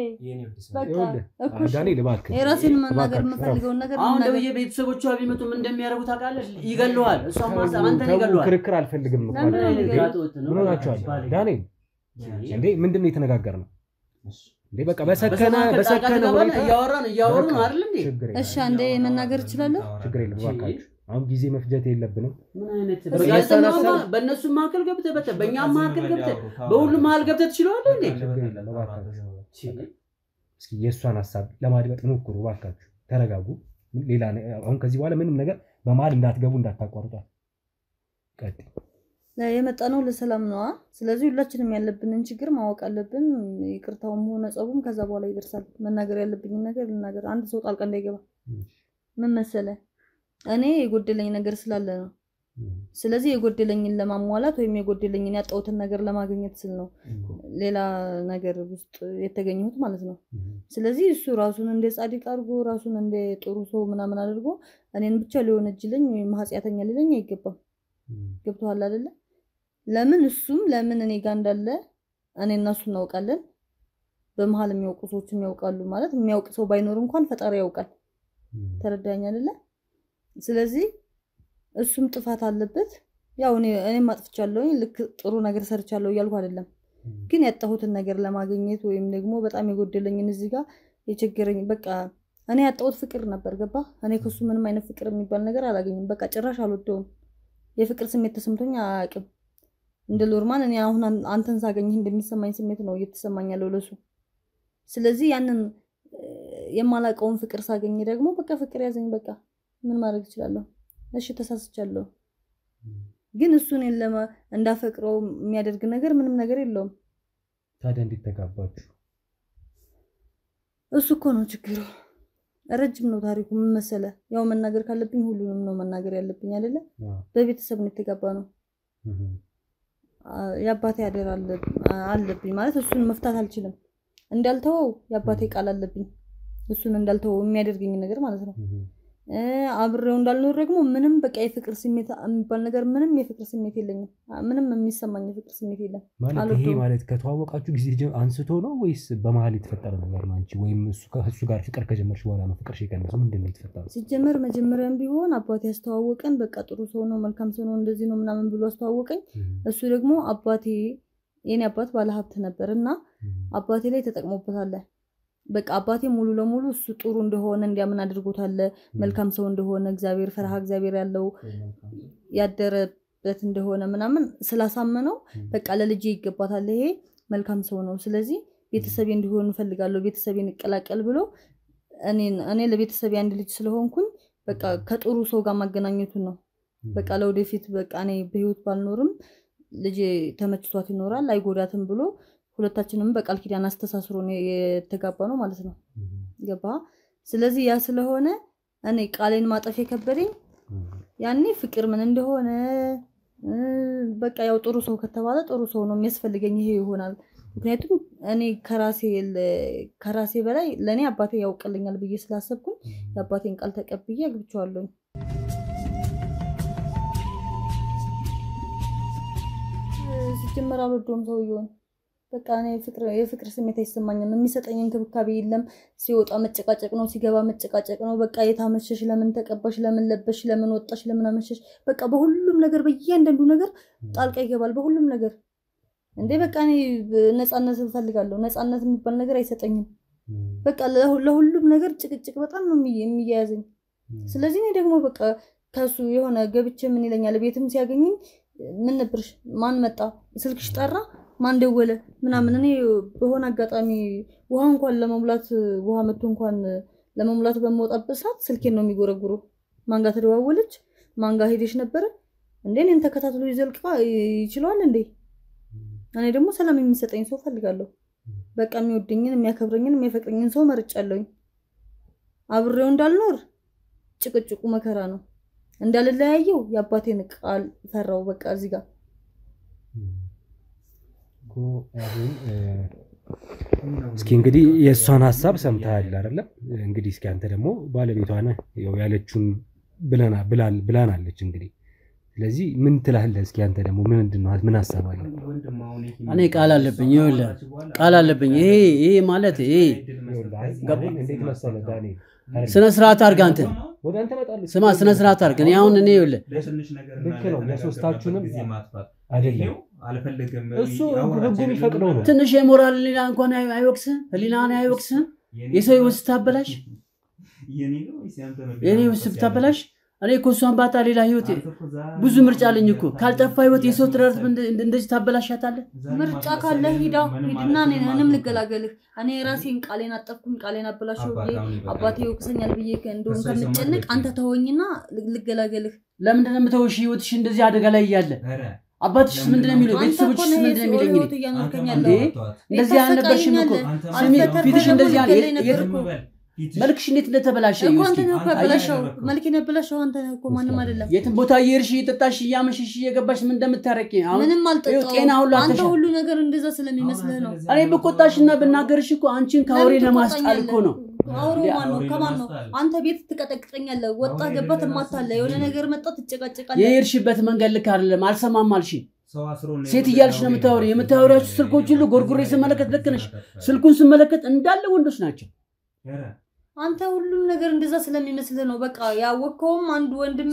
በቃ ዳንኤል እባክህ የራሴን መናገር የምፈልገው ነገር አሁን ደውዬ ቤተሰቦቿ ቢመጡ ምን እንደሚያደርጉ ታውቃለህ ይገለዋል እሷም አንተን ይገለዋል ክርክር አልፈልግም ምን ሆናችኋል ዳንኤል እንዴ ምንድነው የተነጋገርነው እንዴ በቃ በሰከነ እያወሩ ነው አይደል እንዴ እሺ አንዴ መናገር እችላለሁ ችግር የለም እባካችሁ አሁን ጊዜ መፍጀት የለብንም ምን አይነት በእነሱ ማከል ገብተህ በእኛም ማከል ገብተህ በሁሉም ማከል ገብተህ ትችላለህ እንዴ እስኪ የሷን ሐሳብ ለማድመጥ ሞክሩ እባካችሁ ተረጋጉ ሌላ አሁን ከዚህ በኋላ ምንም ነገር በመሃል እንዳትገቡ እንዳታቋርጧት ቀጥ የመጣነው ለሰላም ነው ስለዚህ ሁላችንም ያለብንን ችግር ማወቅ አለብን ይቅርታውም ሆነ ጸቡም ከዛ በኋላ ይደርሳል መናገር ያለብኝ ነገር ልናገር አንድ ሰው ጣልቃ እንዳይገባ ምን መሰለህ እኔ የጎደለኝ ነገር ስላለ ነው ስለዚህ የጎደለኝን ለማሟላት ወይም የጎደለኝን ያጣውትን ነገር ለማግኘት ስል ነው ሌላ ነገር ውስጥ የተገኘሁት ማለት ነው ስለዚህ እሱ ራሱን እንደ ጻድቅ አድርጎ ራሱን እንደ ጥሩ ሰው ምናምን አድርጎ እኔን ብቻ ሊሆንጅልኝ ወይም ኃጢያተኛ ሊለኝ አይገባም ገብቶሃል አይደለ ለምን እሱም ለምን እኔ ጋር እንዳለ እኔና እሱ እናውቃለን በመሃል የሚያውቁ ሰዎችም ያውቃሉ ማለት የሚያውቅ ሰው ባይኖር እንኳን ፈጣሪ ያውቃል ተረዳኝ አይደለ ስለዚህ እሱም ጥፋት አለበት ያው እኔም ማጥፍቻለሁ ልክ ጥሩ ነገር ሰርቻለሁ እያልኩ አይደለም ግን ያጣሁትን ነገር ለማግኘት ወይም ደግሞ በጣም የጎደለኝን እዚህ ጋር የቸገረኝ በቃ እኔ ያጣሁት ፍቅር ነበር ገባ እኔ ከሱ ምንም አይነት ፍቅር የሚባል ነገር አላገኘም በቃ ጭራሽ አልወደውም የፍቅር ስሜት ተሰምቶኝ አያውቅም እንደ ሎርማን እኔ አሁን አንተን ሳገኝህ እንደሚሰማኝ ስሜት ነው እየተሰማኝ ያለው ለሱ ስለዚህ ያንን የማላቀውን ፍቅር ሳገኝ ደግሞ በቃ ፍቅር ያዘኝ በቃ ምን ማድረግ እችላለሁ እሺ ተሳስቻለሁ ግን እሱን እንዳፈቅረው የሚያደርግ ነገር ምንም ነገር የለውም ታዲያ እንዴት ተጋባችሁ እሱ እኮ ነው ችግሩ ረጅም ነው ታሪኩ ምን መሰለህ ያው መናገር ካለብኝ ሁሉንም ነው መናገር ያለብኝ አይደለ በቤተሰብ ነው የተጋባነው ያባቴ ያደር አለብኝ ማለት እሱን መፍታት አልችልም እንዳልተው ያባቴ ቃል አለብኝ እሱን እንዳልተው የሚያደርገኝ ነገር ማለት ነው አብሬው እንዳልኖር ደግሞ ምንም በቃ የፍቅር ስሜት የሚባል ነገር ምንም የፍቅር ስሜት የለኝም ምንም የሚሰማኝ የፍቅር ስሜት የለም ማለት ይሄ ማለት ከተዋወቃችሁ ጊዜ አንስቶ ነው ወይስ በመሃል የተፈጠረ ነገር ነው አንቺ ወይም እሱ ጋር ፍቅር ከጀመርሽ በኋላ ነው ፍቅርሽ የቀነሰው ምንድነው የተፈጠረው ሲጀመር መጀመሪያም ቢሆን አባቴ ያስተዋወቀን በቃ ጥሩ ሰው ነው መልካም ሰው ነው እንደዚህ ነው ምናምን ብሎ አስተዋወቀኝ እሱ ደግሞ አባቴ የኔ አባት ባለ ሀብት ነበርና አባቴ ላይ ተጠቅሞበታል በቃ አባቴ ሙሉ ለሙሉ እሱ ጥሩ እንደሆነ እንዲያምን አድርጎታል መልካም ሰው እንደሆነ እግዚአብሔር ፈርሃ እግዚአብሔር ያለው ያደረበት እንደሆነ ምናምን ስላሳመነው በቃ ለልጄ ይገባታል ይሄ መልካም ሰው ነው ስለዚህ ቤተሰቤ እንዲሆን ፈልጋለሁ ቤተሰቤን ይቀላቀል ብሎ እኔ ለቤተሰቤ አንድ ልጅ ስለሆንኩኝ በቃ ከጥሩ ሰው ጋር ማገናኘቱ ነው በቃ ለወደፊት በቃ እኔ በህይወት ባልኖርም ልጄ ተመችቷት ይኖራል አይጎዳትም ብሎ ሁለታችንም በቃል ኪዳን አስተሳስሮ ነው የተጋባነው ማለት ነው ገባ ስለዚህ ያ ስለሆነ እኔ ቃሌን ማጠፍ የከበደኝ ያኔ ፍቅር ምን እንደሆነ በቃ ያው ጥሩ ሰው ከተባለ ጥሩ ሰው ነው የሚያስፈልገኝ ይሄ ይሆናል ምክንያቱም እኔ ከራሴ በላይ ለኔ አባቴ ያውቅልኛል ብዬ ስላሰብኩኝ የአባቴን ቃል ተቀብዬ አግብቻለሁ ሲጀመር አልወደውም ሰውየውን በቃ እኔ የፍቅር ስሜት አይሰማኝም የሚሰጠኝ እንክብካቤ የለም ሲወጣ መጨቃጨቅ ነው ሲገባ መጨቃጨቅ ነው በቃ የታመሸሽ ለምን ተቀባሽ ለምን ለበሽ ለምን ወጣሽ ለምን አመሸሽ በቃ በሁሉም ነገር በእያንዳንዱ ነገር ጣልቃ ይገባል በሁሉም ነገር እንዴ በቃ እኔ ነፃነት እፈልጋለሁ ነፃነት የሚባል ነገር አይሰጠኝም በቃ ለሁሉም ነገር ጭቅጭቅ በጣም ነው የሚያያዘኝ ስለዚህ እኔ ደግሞ በቃ ከሱ የሆነ ገብቼ ምን ይለኛል ቤትም ሲያገኝኝ ምን ነበርሽ ማን መጣ ስልክሽ ጠራ ማን ደወለ ምናምን እኔ በሆነ አጋጣሚ ውሃ እንኳን ለመሙላት ውሃ መጥቶ እንኳን ለመሙላት በመውጣበት ሰዓት ስልኬን ነው የሚጎረጉረው ማን ጋር ተደዋወለች ማን ጋር ሄደሽ ነበር እንዴ እኔን ተከታትሎ ይዘልቃ ይችላል እንዴ እኔ ደግሞ ሰላም የሚሰጠኝ ሰው ፈልጋለሁ በቃ የሚወደኝን የሚያከብረኝን የሚያፈቅረኝን ሰው መርጫለሁኝ አብሬው እንዳልኖር ጭቅጭቁ መከራ ነው እንዳልለያየው ያባቴን ቃል ፈራው በቃ እዚህ ጋር እስኪ እንግዲህ የሷን ሐሳብ ሰምተሃል አይደል እንግዲህ እስኪ አንተ ደግሞ ባለቤቷ ነህ ያው ያለችውን ብላናለች እንግዲህ ስለዚህ ምን ትላለህ እስኪ አንተ ደግሞ ምንድነው ምን ሐሳብ አለ እኔ ቃል አለብኝ ይኸውልህ ቃል አለብኝ ይሄ ማለት ይሄ እንዴት መሰለህ ዳኒ ስነ ስርዓት አድርግ አንተ ወደ አንተ መጣለሁ ስማ ስነ ስርዓት አድርግ እኔ አሁን እኔ ይኸውልህ ልክ ነው ለሶስታችሁንም አይደለም አልፈልግም እሱ ህጉ የሚፈቅደው ነው ትንሽ የሞራል ሊና እንኳን አይወቅስም ህሊናን አይወቅስም የሰው ህይወት ስታበላሽ የኔ ህይወት ስታበላሽ እኔ እኮ እሷን ባጣ ሌላ ህይወት ብዙ ምርጫ አለኝ እኮ ካልጠፋ ህይወት የሰው ትረርት እንደዚህ ታበላሻታለህ ምርጫ ካለ ሂድና እኔንም ልገላገልህ እኔ ራሴን ቃሌን አጠፍኩኝ ቃሌን አበላሽው አባቴ ይወቅሰኛል ብዬ እንደውም ከምጨነቅ አንተ ተወኝና ልገላገልህ ለምንድን ነው የምተውሽ ህይወትሽ እንደዚህ አደጋ ላይ ያያለ አባትሽ ምንድነው የሚለው ቤተሰቦችሽ ምንድነው የሚለኝ እንደዚህ አልነበርሽም እኮ ፊትሽ እንደዚህ አለ መልክሽ እንዴት እንደተበላሸ ይውስቲ መልክ እንደበላሸው አንተ እኮ ማንንም አይደለም የትን ቦታ ይርሽ ይጥጣሽ ያመሽሽ እየገባሽ ምን እንደምታረቂ አሁን ምንም አልጠጣው ጤና ሁሉ አንተ ሁሉ ነገር እንደዛ ስለሚመስልህ ነው እኔ በቆጣሽና በናገርሽ እኮ አንቺን ካወሬ ለማስጣል እኮ ነው አውሩ ከማን ነው አንተ ቤት ትቀጠቅጠኛለህ ወጣ ገባ ተማታለህ የሆነ ነገር መጣ ትጨቃጨቃለህ የይርሽበት መንገድ ልክ አይደለም አልሰማም አልሽ ሴት እያልሽ ነው የምታወሪያችሁ ስልኮች ሁሉ ጎርጎሬ ስመለከት ልክ ነሽ ስልኩን ስመለከት እንዳለ ወንዶች ናቸው አንተ ሁሉም ነገር እንደዛ ስለሚመስልህ ነው በቃ ያወቀውም አንድ ወንድም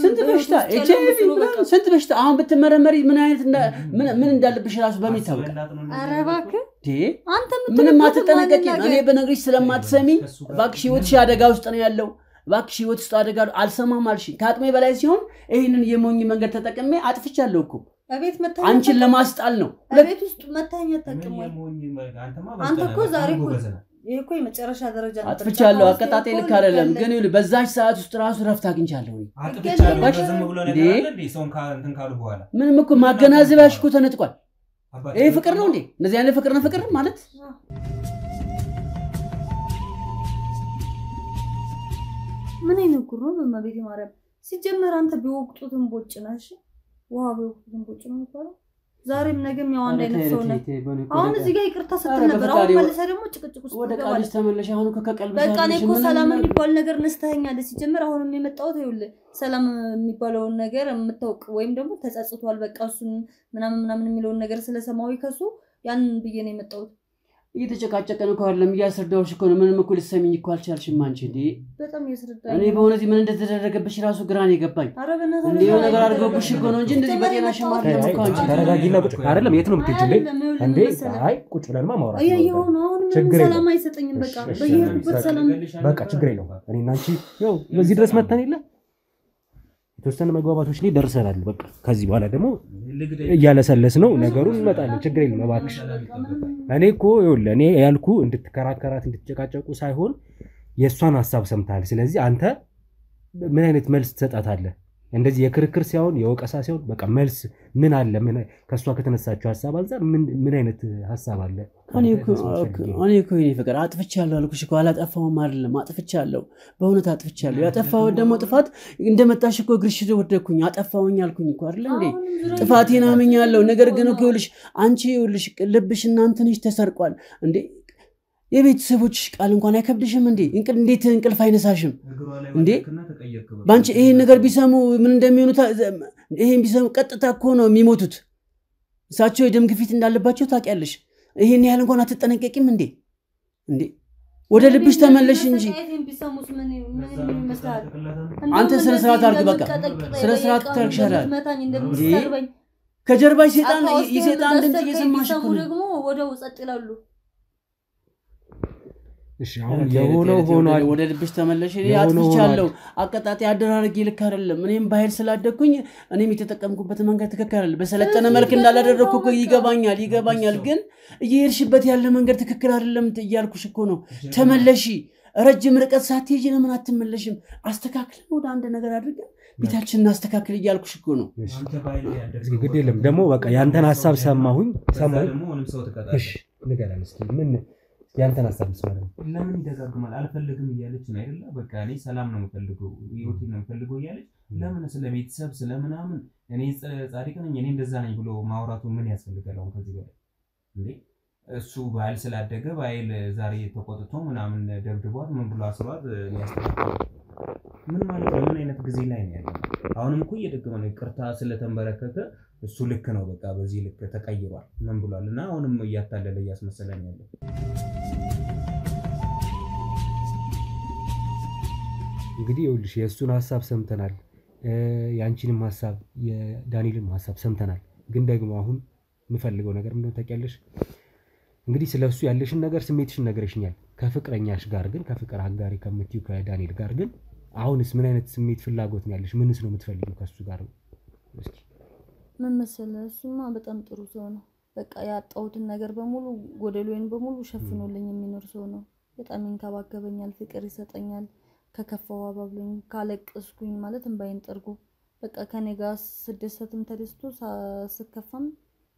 ስንት በሽታ አሁን ብትመረመሪ ምን አይነት ምን እንዳለብሽ ራሱ በሚታወቅ ኧረ እባክህ አንተ ምንም አትጠነቀቂ እኔ በነግርሽ ስለማትሰሚ እባክሽ ህይወትሽ አደጋ ውስጥ ነው ያለው እባክሽ ህይወት ውስጥ አደጋ አልሰማም አልሽ ከአቅሜ በላይ ሲሆን ይሄንን የሞኝ መንገድ ተጠቅሜ አጥፍቻለሁ እኮ አቤት መታኝ አንቺን ለማስጣል ነው አቤት ውስጥ መታኝ ተጠቅመው አንተ እኮ ዛሬ እኮ ይሄኮ የመጨረሻ ደረጃ ነው አጥፍቻለሁ አቀጣጤ ልክ አይደለም ግን ይሉ በዛች ሰዓት ውስጥ ራሱ ረፍት አግኝቻለሁ አጥፍቻለሁ ዝም ብሎ ነገር አይደል እንዴ ሰውን እንትን ካሉ በኋላ ምንም እኮ ማገናዘቢያሽ እኮ ተነጥቋል ይሄ ፍቅር ነው እንዴ እንደዚህ አይነት ፍቅር ነው ፍቅር ማለት ምን አይነት ጉሮ በመቤት ማርያም ሲጀመር አንተ ቢወቅጡትም ቦጭ ነሽ ዋው ቢወቅጡትም ቦጭ ነው ማለት ዛሬም ነገም ያው አንድ አይነት ሰው ነው አሁን እዚህ ጋር ይቅርታ ስትል ነበር አሁን መልሰ ደግሞ ጭቅጭቅ ውስጥ ወደ ቃልሽ ተመለሽ አሁን ከቀልብሽ በቃ እኔ እኮ ሰላም የሚባል ነገር ነስተኛል ሲጀምር አሁንም የመጣው ይኸውልህ ሰላም የሚባለው ነገር የምታውቅ ወይም ደግሞ ተጸጽቷል በቃ እሱ ምናምን የሚለው ነገር ስለሰማው ይከሱ ያን ብዬ ነው የመጣው እየተጨቃጨቀን እኮ አይደለም እያስረዳውሽ እኮ ነው ምንም እኮ ልትሰሚኝ እኮ አልቻልሽም አንቺ እንዴ በጣም እያስረዳኝ እኔ በእውነት ምን እንደተደረገብሽ ራሱ ግራን ይገባኝ እንዴ ነገር አድርገውብሽ እኮ ነው እንጂ እንደዚህ በጤናሽ ማለት ነው አንቺ ተረጋጊና ቁጭ አይደለም የት ነው የምትሄጂው እንዴ አይ ቁጭ ብለንማ ማውራት ነው አይ ይሁን አሁን ምን ሰላም አይሰጠኝም በቃ በየሄድኩበት ሰላም በቃ ችግር የለውም እኔና አንቺ ያው በዚህ ድረስ መተን የለ የተወሰነ መግባባቶች ላይ ደርሰናል በቃ ከዚህ በኋላ ደግሞ እያለሰለስ ነው ነገሩን እንመጣለን ችግር የለም እባክሽ እኔ እኮ ይኸውልህ እኔ ያልኩ እንድትከራከራት እንድትጨቃጨቁ ሳይሆን የሷን ሐሳብ ሰምታል ስለዚህ አንተ ምን አይነት መልስ ትሰጣታለህ እንደዚህ የክርክር ሲሆን የወቀሳ ሲሆን በቃ መልስ ምን አለ ምን ከሷ ከተነሳቸው ሐሳብ አንፃር ምን አይነት ሐሳብ አለ እኔ እኮ ይሄ ፍቅር አጥፍቻለሁ አልኩሽ እኮ አላጠፋውም አይደለም አጥፍቻለሁ በእውነት አጥፍቻለሁ ያጠፋው ደግሞ ጥፋት እንደመጣሽ እኮ ግርሽ ወደኩኝ አጠፋውኝ አልኩኝ እኮ አይደል እንዴ ጥፋቴን አመኛለሁ ነገር ግን እኮ ይልሽ አንቺ ይልሽ ልብሽ እናንተንሽ ተሰርቋል እንዴ የቤተሰቦችሽ ቃል እንኳን አይከብድሽም እንዴ እንዴት እንቅልፍ አይነሳሽም እንዴ ባንቺ ይሄን ነገር ቢሰሙ ምን እንደሚሆኑ ይሄን ቢሰሙ ቀጥታ እኮ ነው የሚሞቱት እሳቸው የደም ግፊት እንዳለባቸው ታውቂያለሽ ይሄን ያህል እንኳን አትጠነቀቂም እንዴ ወደ ልብሽ ተመለሽ እንጂ አንተ ስነ ስርዓት አድርግ በቃ ስነ ስርዓት ታርክሻላል ከጀርባሽ የሰይጣን ድምጽ እየሰማሽ እኮ ደግሞ ወደው ጸጥ ይላሉ እሺ አሁን የሆነው ሆኗል ወደ ልብሽ ተመለሽ አጥፍቻለሁ አቀጣጣይ አደራረግ ይልክ አይደለም እኔም ባይል ስላደኩኝ እኔም የተጠቀምኩበት መንገድ ትክክል አይደለም በሰለጠነ መልክ እንዳላደረኩ እኮ ይገባኛል ግን እየሄድሽበት ያለ መንገድ ትክክል አይደለም እያልኩሽ እኮ ነው ተመለሺ ረጅም ርቀት ሳትሄጂ ለምን አትመለሽም አስተካክለን ወደ አንድ ነገር አድርገን ቤታችንን እናስተካክል እያልኩሽ እኮ ነው አንተ ባይል ያደርኩ ግድ የለም ደግሞ በቃ ያንተን ሐሳብ ሰማሁኝ ደግሞ ምንም ሰው ተቀጣጣ እሺ ንገረን እስኪ ምን ያንተን ሐሳብ መስማት ለምን ይደጋግማል አልፈልግም እያለች ነው አይደለ በቃ እኔ ሰላም ነው የምፈልገው ህይወቴን ነው የምፈልገው እያለች ለምን ስለቤተሰብ ስለምናምን እኔ ጻድቅ ነኝ እኔ እንደዛ ነኝ ብሎ ማውራቱ ምን ያስፈልጋል አሁን ከዚህ በላይ እንዴ እሱ ባይል ስላደገ ባይል ዛሬ ተቆጥቶ ምናምን ደብድቧት ምን ብሎ አስሯት ያስተካክላል ምን ማለት ነው? ምን አይነት ጊዜ ላይ ነው ያለው? አሁንም እኮ እየደገመ ነው። ይቅርታ ስለተንበረከከ እሱ ልክ ነው በቃ በዚህ ልክ ተቀይሯል ምን ብሏልና አሁንም እያታለለ እያስመሰለ ነው ያለው። እንግዲህ ይኸውልሽ የእሱን ሀሳብ ሰምተናል፣ የአንቺንም ሀሳብ የዳንኤልንም ሀሳብ ሰምተናል። ግን ደግሞ አሁን የምፈልገው ነገር ምንድነው ታውቂያለሽ? እንግዲህ ስለሱ ያለሽን ነገር ስሜትሽን ነግረሽኛል። ከፍቅረኛሽ ጋር ግን ከፍቅር አጋሪ ከምትዩ ከዳንኤል ጋር ግን አሁንስ ምን አይነት ስሜት ፍላጎት ነው ያለሽ? ምንስ ነው የምትፈልጊው ከሱ ጋር? እስኪ ምን መሰለህ እሱማ በጣም ጥሩ ሰው ነው። በቃ ያጣሁትን ነገር በሙሉ ጎደሎዬን በሙሉ ሸፍኖልኝ የሚኖር ሰው ነው። በጣም ይንከባከበኛል፣ ፍቅር ይሰጠኛል። ከከፋው አባብሎኝ ካለቀስኩኝ ማለት እንባዬን ጠርጎ በቃ ከኔ ጋር ስደሰትም ተደስቶ ስከፋም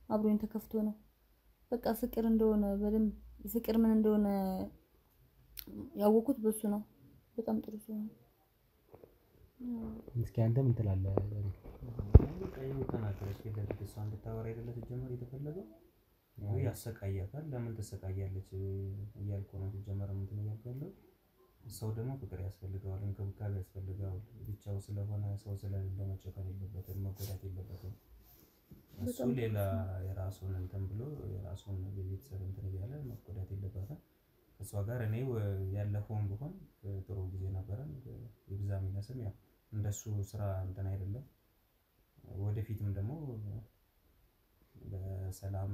አብሮኝ ተከፍቶ ነው። በቃ ፍቅር እንደሆነ በደንብ ፍቅር ምን እንደሆነ ያወኩት በሱ ነው። በጣም ጥሩ ሰው ነው። እስኪ አንተ ምን ትላለህ? ቀዩ ተናገረች ለዚህ እሷ እንድታወራ አይደለም ተጀመረ የተፈለገው ወይ ያሰቃያታል። ለምን ተሰቃያለች እያልኩ ነው ተጀመረ ምን ትነጋገራለህ? ሰው ደግሞ ፍቅር ያስፈልገዋል፣ እንክብካቤ ያስፈልገዋል። ብቻው ስለሆነ ሰው ስለሌለው መጨከን የለበትም፣ መጎዳት የለበትም። እሱ ሌላ የራሱን እንትን ብሎ የራሱን ቤተሰብ እንትን እያለ መጎዳት የለበትም። እሷ ጋር እኔ ያለፈውን ቢሆን ጥሩ ጊዜ ነበረን። ይብዛም ይነስም ያው እንደሱ ስራ እንትን አይደለም። ወደፊትም ደግሞ በሰላም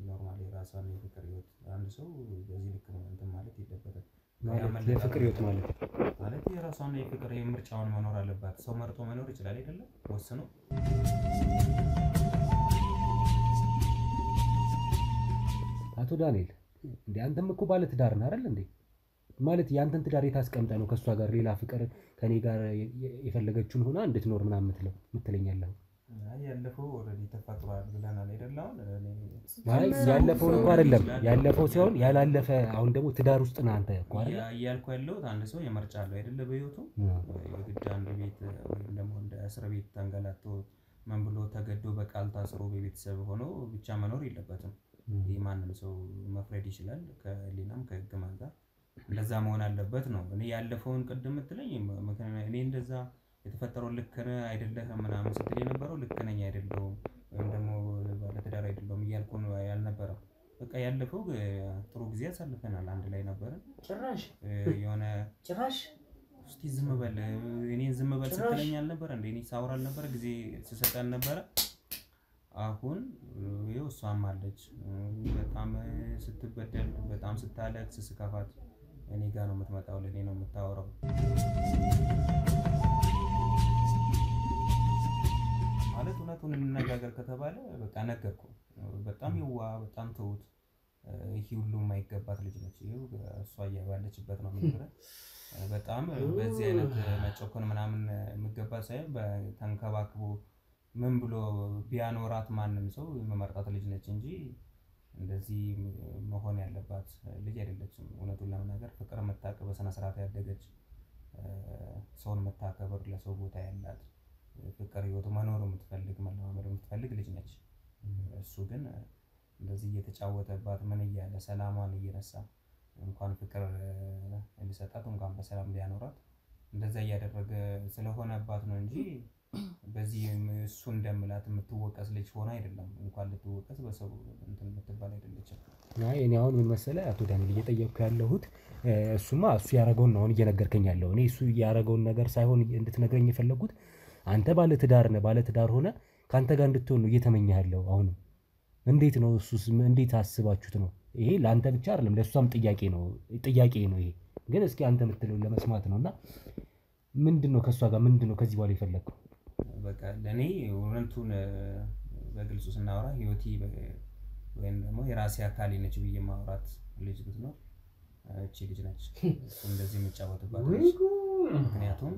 ኖርማሊ ራሷን የፍቅር ህይወት አንድ ሰው በዚህ ልክ እንትን ማለት የለበትም። የፍቅር ህይወት ማለት የራሷን የፍቅር ምርጫውን መኖር አለባት። ሰው መርጦ መኖር ይችላል አይደለም ወስኖ። አቶ ዳንኤል እንዴ አንተም እኮ ባለ ትዳር ነህ አይደል እንዴ? ማለት ያንተን ትዳር የታስቀምጠ ነው ከሷ ጋር ሌላ ፍቅር ከኔ ጋር የፈለገችውን ሆና እንድትኖር ምናምን ምትለኛለህ? ያለፈው ኦሬዲ ተፈጥሯል ብለናል አይደለም? አይ ያለፈው እኮ አይደለም ያለፈው ሲሆን ያላለፈ አሁን ደግሞ ትዳር ውስጥ ነህ አንተ እኮ አይደል? እያልኩ ያለሁት አንድ ሰው የምርጫ አለው አይደለ? በህይወቱ የግድ አንድ ቤት ወይም ደግሞ እንደ እስር ቤት ተንገላቶ ምን ብሎ ተገዶ በቃል ታስሮ በቤተሰብ ሆኖ ብቻ መኖር የለበትም። ይህ ማንም ሰው መፍረድ ይችላል ከሊናም ከህግም አንፃር እንደዛ መሆን አለበት ነው። እኔ ያለፈውን ቅድም ምትለኝ ምክንያቱም እኔ እንደዛ የተፈጠረው ልክ ነህ አይደለህም ምናምን ስትል የነበረው ልክ ነኝ አይደለሁም ወይም ደግሞ ባለ ትዳር አይደለሁም እያልኩ ነው ያልነበረው። በቃ ያለፈው ጥሩ ጊዜ አሳልፈናል፣ አንድ ላይ ነበርን። ጭራሽ የሆነ ጭራሽ እስቲ ዝም በል እኔን ዝም በል ስትለኝ አልነበረ እንዴ? እኔ ሳውራ አልነበረ ጊዜ ስሰጥ አልነበረ? አሁን ይኸው እሷም አለች በጣም ስትበደል በጣም ስታለቅስ ስከፋት እኔ ጋር ነው የምትመጣው፣ ለኔ ነው የምታወራው። ማለት እውነቱን እንነጋገር ከተባለ በቃ ነገርኩ። በጣም ይዋ በጣም ተውት። ይሄ ሁሉ የማይገባት ልጅ ነች። ይሄው እሷ ያባለችበት ነው የሚነገር። በጣም በዚህ አይነት መጨኮን ምናምን የምገባ ሳይሆን በተንከባክቦ ምን ብሎ ቢያኖራት ማንም ሰው የመመርጣት ልጅ ነች እንጂ እንደዚህ መሆን ያለባት ልጅ አይደለችም። እውነቱን ለመናገር ፍቅር መታቀብ በስነ ስርዓት ያደገች ሰውን መታከበር ለሰው ቦታ ያላት ፍቅር ህይወት መኖር የምትፈልግ መለማመድ የምትፈልግ ልጅ ነች። እሱ ግን እንደዚህ እየተጫወተባት ምን እያለ ሰላሟን እየነሳ እንኳን ፍቅር እንዲሰጣት እንኳን በሰላም ሊያኖራት እንደዛ እያደረገ ስለሆነባት ነው እንጂ በዚህ እሱ እንደምላት የምትወቀስ ልጅ ሆነ አይደለም። እንኳን ልትወቀስ በሰው እንትን የምትባል አይደለችም። አይ እኔ አሁን ምን መሰለህ አቶ ዳንኤል እየጠየቅኩ ያለሁት እሱማ እሱ ያረጋውን ነው አሁን እየነገርከኝ ያለው። እኔ እሱ ያረጋውን ነገር ሳይሆን እንድትነግረኝ የፈለኩት አንተ ባለ ትዳር ነህ፣ ባለ ትዳር ሆነ ካንተ ጋር እንድትሆን ነው እየተመኘህ ያለው። አሁን እንዴት ነው እሱስ እንዴት አስባችሁት ነው? ይሄ ለአንተ ብቻ አይደለም ለሷም ጥያቄ ነው ይሄ። ግን እስኪ አንተ የምትለው ለመስማት ነውና ምንድነው ከሷ ጋር ምንድነው ከዚህ በኋላ የፈለከው? በቃ ለኔ እውነቱን በግልጹ ስናወራ ህይወቴ ወይም ደግሞ የራሴ አካል ነች ብዬ ማውራት ልጅ ብትኖር እቺ ልጅ ነች። እሱ እንደዚህ የምጫወትባት ልጅ ምክንያቱም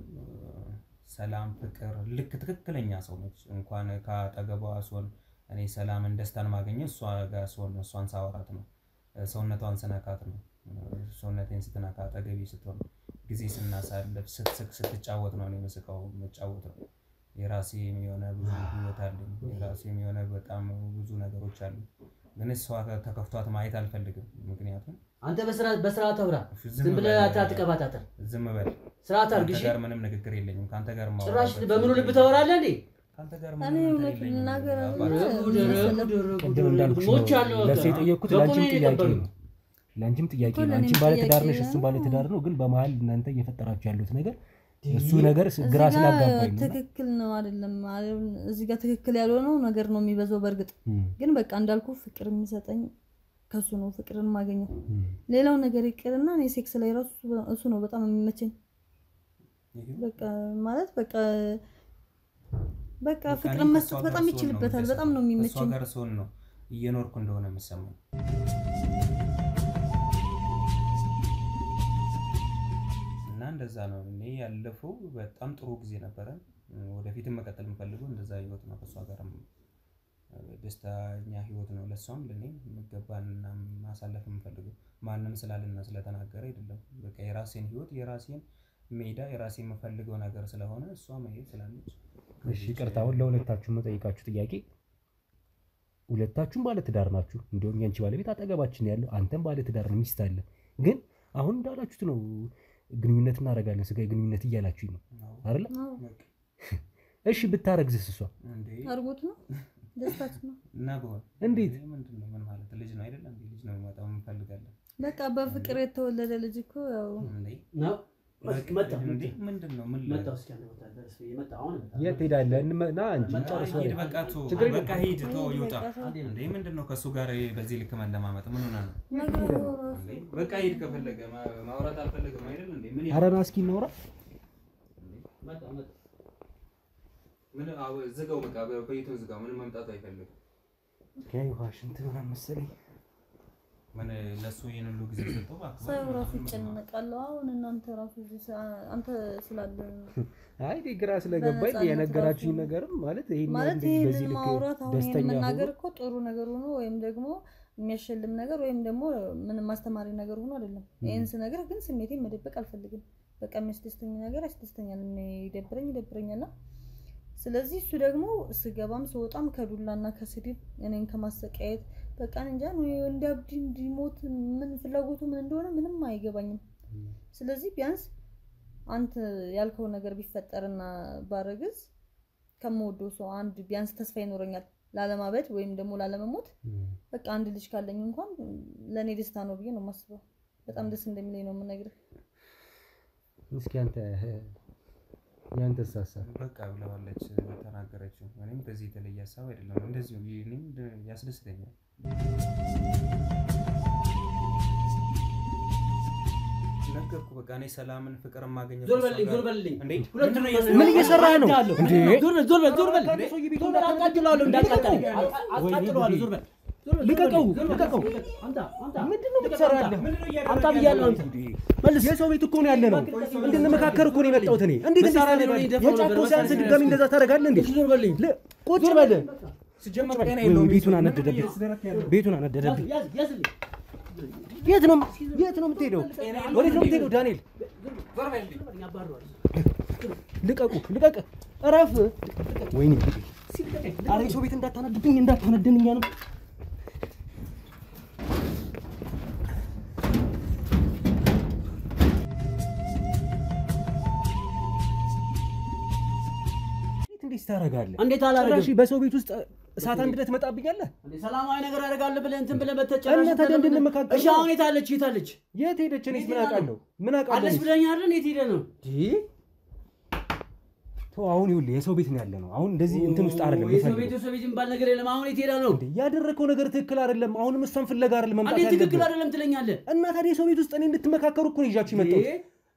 ሰላም ፍቅር ልክ ትክክለኛ ሰው ነች። እንኳን ካጠገቧ ሶን እኔ ሰላምን ደስታን ማግኘት እሷ ጋር ሶን እሷን ሳወራት ነው። ሰውነቷን ስነካት ነው። ሰውነቴን ስትነካ አጠገቤ ስትሆን ጊዜ ስናሳልፍ ስትስቅ ስትጫወት ነው እኔ መስቀው መጫወት ነው። የራሴ የሆነ ብዙ ህይወት አለኝ። የራሴ የሆነ በጣም ብዙ ነገሮች አሉ። ግን እሷ ተከፍቷት ማየት አልፈልግም። ምክንያቱም አንተ በስራ ተውራ ዝም ብለህ አትቀባጣጠር። ዝም በል ስርዓት አድርግሽ ጋር ምንም ንግግር የለኝም ካንተ ጋር ማውራት ጭራሽ በምኑ ልብ ታወራለህ እንዴ ካንተ ጋር እኔ ምንም እውነት ልናገር ቅድም እንዳልኩሽ ነው ለሴ ጠየቅኩት ላንቺም ጥያቄ ነው ላንቺም ጥያቄ ነው አንቺም ባለ ትዳር ነሽ እሱም ባለ ትዳር ነው ግን በመሃል እናንተ እየፈጠራችሁ ያሉት ነገር እሱ ነገር ግራ ስላጋባኝ ነው ትክክል ነው አይደለም እዚህ ጋር ትክክል ያልሆነው ነገር ነው የሚበዛው በርግጥ ግን በቃ እንዳልኩ ፍቅር የሚሰጠኝ ከሱ ነው ፍቅርን ማገኘው ሌላው ነገር ይቀርና እኔ ሴክስ ላይ ራሱ እሱ ነው በጣም የሚመቸኝ በቃ ማለት በቃ ፍቅርን መስጠት በጣም ይችልበታል በጣም ነው የሚመቸኝ እሱ ጋር ሰውን ነው እየኖርኩ እንደሆነ የምሰማው እና እንደዛ ነው እኔ ያለፈው በጣም ጥሩ ጊዜ ነበር ወደፊትም መቀጠል የምፈልገው እንደዛ ህይወት ነው ከሷ ጋርም ደስተኛ ህይወት ነው ለሷም ለኔም መገባንና ማሳለፍ የምፈልገው ማንንም ስላልና ስለተናገረ አይደለም በቃ የራሴን ህይወት የራሴን ሜዳ የራሴን የምፈልገው ነገር ስለሆነ እሷ መሄድ ስላለች እሺ ይቅርታውን ለሁለታችሁም መጠይቃችሁ ጥያቄ ሁለታችሁም ባለ ትዳር ናችሁ እንደውም ያንቺ ባለቤት አጠገባችን ያለው አንተም ባለ ትዳር ነው ሚስት አለ ግን አሁን እንዳላችሁት ነው ግንኙነት እናደርጋለን ስጋይ ግንኙነት እያላችሁ ነው አይደል እሺ ብታረግዝስ እሷ አርጎት ነው ደስታችን ነው እና በሆነ እንዴት ምንድነው ምን ማለት ልጅ ነው አይደል እንዴ ልጅ ነው የሚመጣው እንፈልጋለን በቃ በፍቅር የተወለደ ልጅ እኮ ያው ነው መጣ ምንድነው ምን መጣው እስኪ አንተ ወጣ ይመጣ አሁን የት ሄዳለህ ና እንጂ ጨርሰው በቃ ሂድ ተው ይውጣ እንዴ ምንድነው ከሱ ጋር በዚህ ልክ መለማመጥ ምን ሆነ ነው በቃ ሂድ ከፈለገ ማውራት አልፈለገም አይደል እንዴ ምን አረና እስኪ እናውራ መጣ ምን ዝጋው በቃ በይቱን ዝጋው ምን መምጣት አይፈልግም ከይ ዋሽንት ምናምን መሰለኝ ምን ለሱ ይሄን ሁሉ ጊዜ ሰጠው ባክህ ሰው ራሱ ይጨነቃል አሁን እናንተ ራሱ አንተ ስላለ አይ ዲግራ ስለገባኝ የነገራችኝ ነገር ማለት ይሄን በዚህ ልክ ደስተኛ ነገር እኮ ጥሩ ነገር ሆኖ ወይም ደግሞ የሚያሸልም ነገር ወይም ደግሞ ምንም ማስተማሪ ነገር ሆኖ አይደለም ይሄንስ ነገር ግን ስሜቴን መደበቅ አልፈልግም በቃ የሚያስደስተኝ ነገር ያስደስተኛል ይደብረኛልና ስለዚህ እሱ ደግሞ ስገባም ስወጣም ከዱላና ከስድብ እኔን ከማሰቃየት በቃ እንጃ ነው እንዲያብድ እንዲሞት ምን ፍላጎቱ ምን እንደሆነ ምንም አይገባኝም ስለዚህ ቢያንስ አንተ ያልከው ነገር ቢፈጠርና ባረግዝ ከመወደው ሰው አንድ ቢያንስ ተስፋ ይኖረኛል ላለማበድ ወይም ደግሞ ላለመሞት በቃ አንድ ልጅ ካለኝ እንኳን ለኔ ደስታ ነው ብዬ ነው የማስበው በጣም ደስ እንደሚለኝ ነው የምነግርህ እስኪ አንተ ያንተስ ሀሳብ በቃ ብለዋለች ተናገረችው እኔም በዚህ የተለየ ሀሳብ አይደለም እንደዚህ እኔም ያስደስተኛል ነገርኩ በቃ እኔ ሰላምን ፍቅር ማገኘው ዞር በልልኝ እንዴ ምን እየሰራህ ነው እንዴ ዞር በል አቃጥለዋለሁ እንዳቃጠለኝ አቃጥለዋለሁ ዞር በል ልቀቀው አንተ ምንድነው የምትሰራው አንተ ብያለሁ አንተ መልስ የሰው ቤት እኮ ነው ያለ ነው እንድንመካከር እኮ ነው የመጣሁት እኔ እንዴት የጫካው ሲያንስ ድጋሚ እንደዛ ታደርጋለህ እንዴ ዞር በልልኝ ቁጭ በል ሲጀመር ጤና የለውም ቤቱን አነደደብኝ የት ነው የምትሄደው ወዴት ነው የምትሄደው ዳንኤል ልቀቅ እረፍ ወይኔ ኧረ የሰው ቤት እንዳታነድብኝ እኛ ነው እንዴት ታረጋለህ እንዴት አላረጋሽ እሺ በሰው ቤት ውስጥ እሳት አንድነት መጣብኛለህ እንዴ ሰላማዊ ነገር ያደርጋል ብለህ እንትን ብለህ በተጨራሽ እና ታዲያ እንድንመካከር እሺ አሁን የታለች የት ሄደች እኔስ ምን አውቃለሁ አለች ብለኸኝ አይደል የት ሄደ ነው ተው አሁን ይኸውልህ የሰው ቤት ነው ያለ ነው አሁን እንደዚህ እንትን ውስጥ አይደለም የሰው ቤት የሚባል ነገር የለም አሁን የት ሄዳ ነው እንዴ ያደረከው ነገር ትክክል አይደለም አሁንም እሷን ፍለጋ አይደለም መምጣት ያለብህ ትክክል አይደለም ትለኛለህ እና ታዲያ የሰው ቤት ውስጥ እኔ እንድትመካከሩ እኮ ነው ይዣችሁ የመጣሁት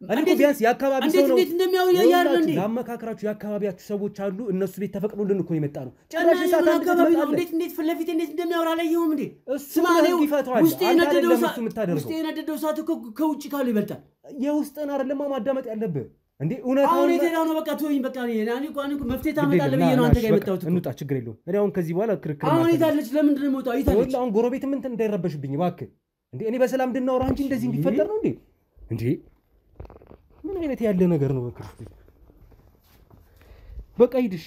እኔ እኮ ቢያንስ የአካባቢ ሰው ነው እንዴት እንደሚያው ያያል እንዴ ላመካከራችሁ የአካባቢያችሁ ሰዎች አሉ እነሱ ቤት ተፈቅዶልን እኮ የመጣ ነው ጭራሽ ሰዓት እንዴት ፍለፊት እንዴት እንደሚያወራ አላየሁም እንዴ ስማኔው ውስጤ የነደደው ሰዓት እኮ ከውጭ ካሉ ይበልጣል የውስጥን አይደለም ማዳመጥ ያለብህ እንዴ እውነታው አሁን የቴዳው ነው በቃ ተወኝ በቃ እኔ እኮ መፍትሄ ታመጣለህ ብዬ ነው አንተ ጋር የመጣሁት እንውጣ ችግር የለውም እኔ አሁን ከዚህ በኋላ ክርክር አሁን የታለች ለምንድን ነው የምወጣው የታለች አሁን ጎረቤትም እንትን እንዳይረበሽብኝ እባክህ እንዴ እኔ በሰላም እንድናወራ እንጂ እንደዚህ እንዲፈጠር ነው እንዴ ምን አይነት ያለ ነገር ነው በክርስቶስ በቃ ሂድ እሺ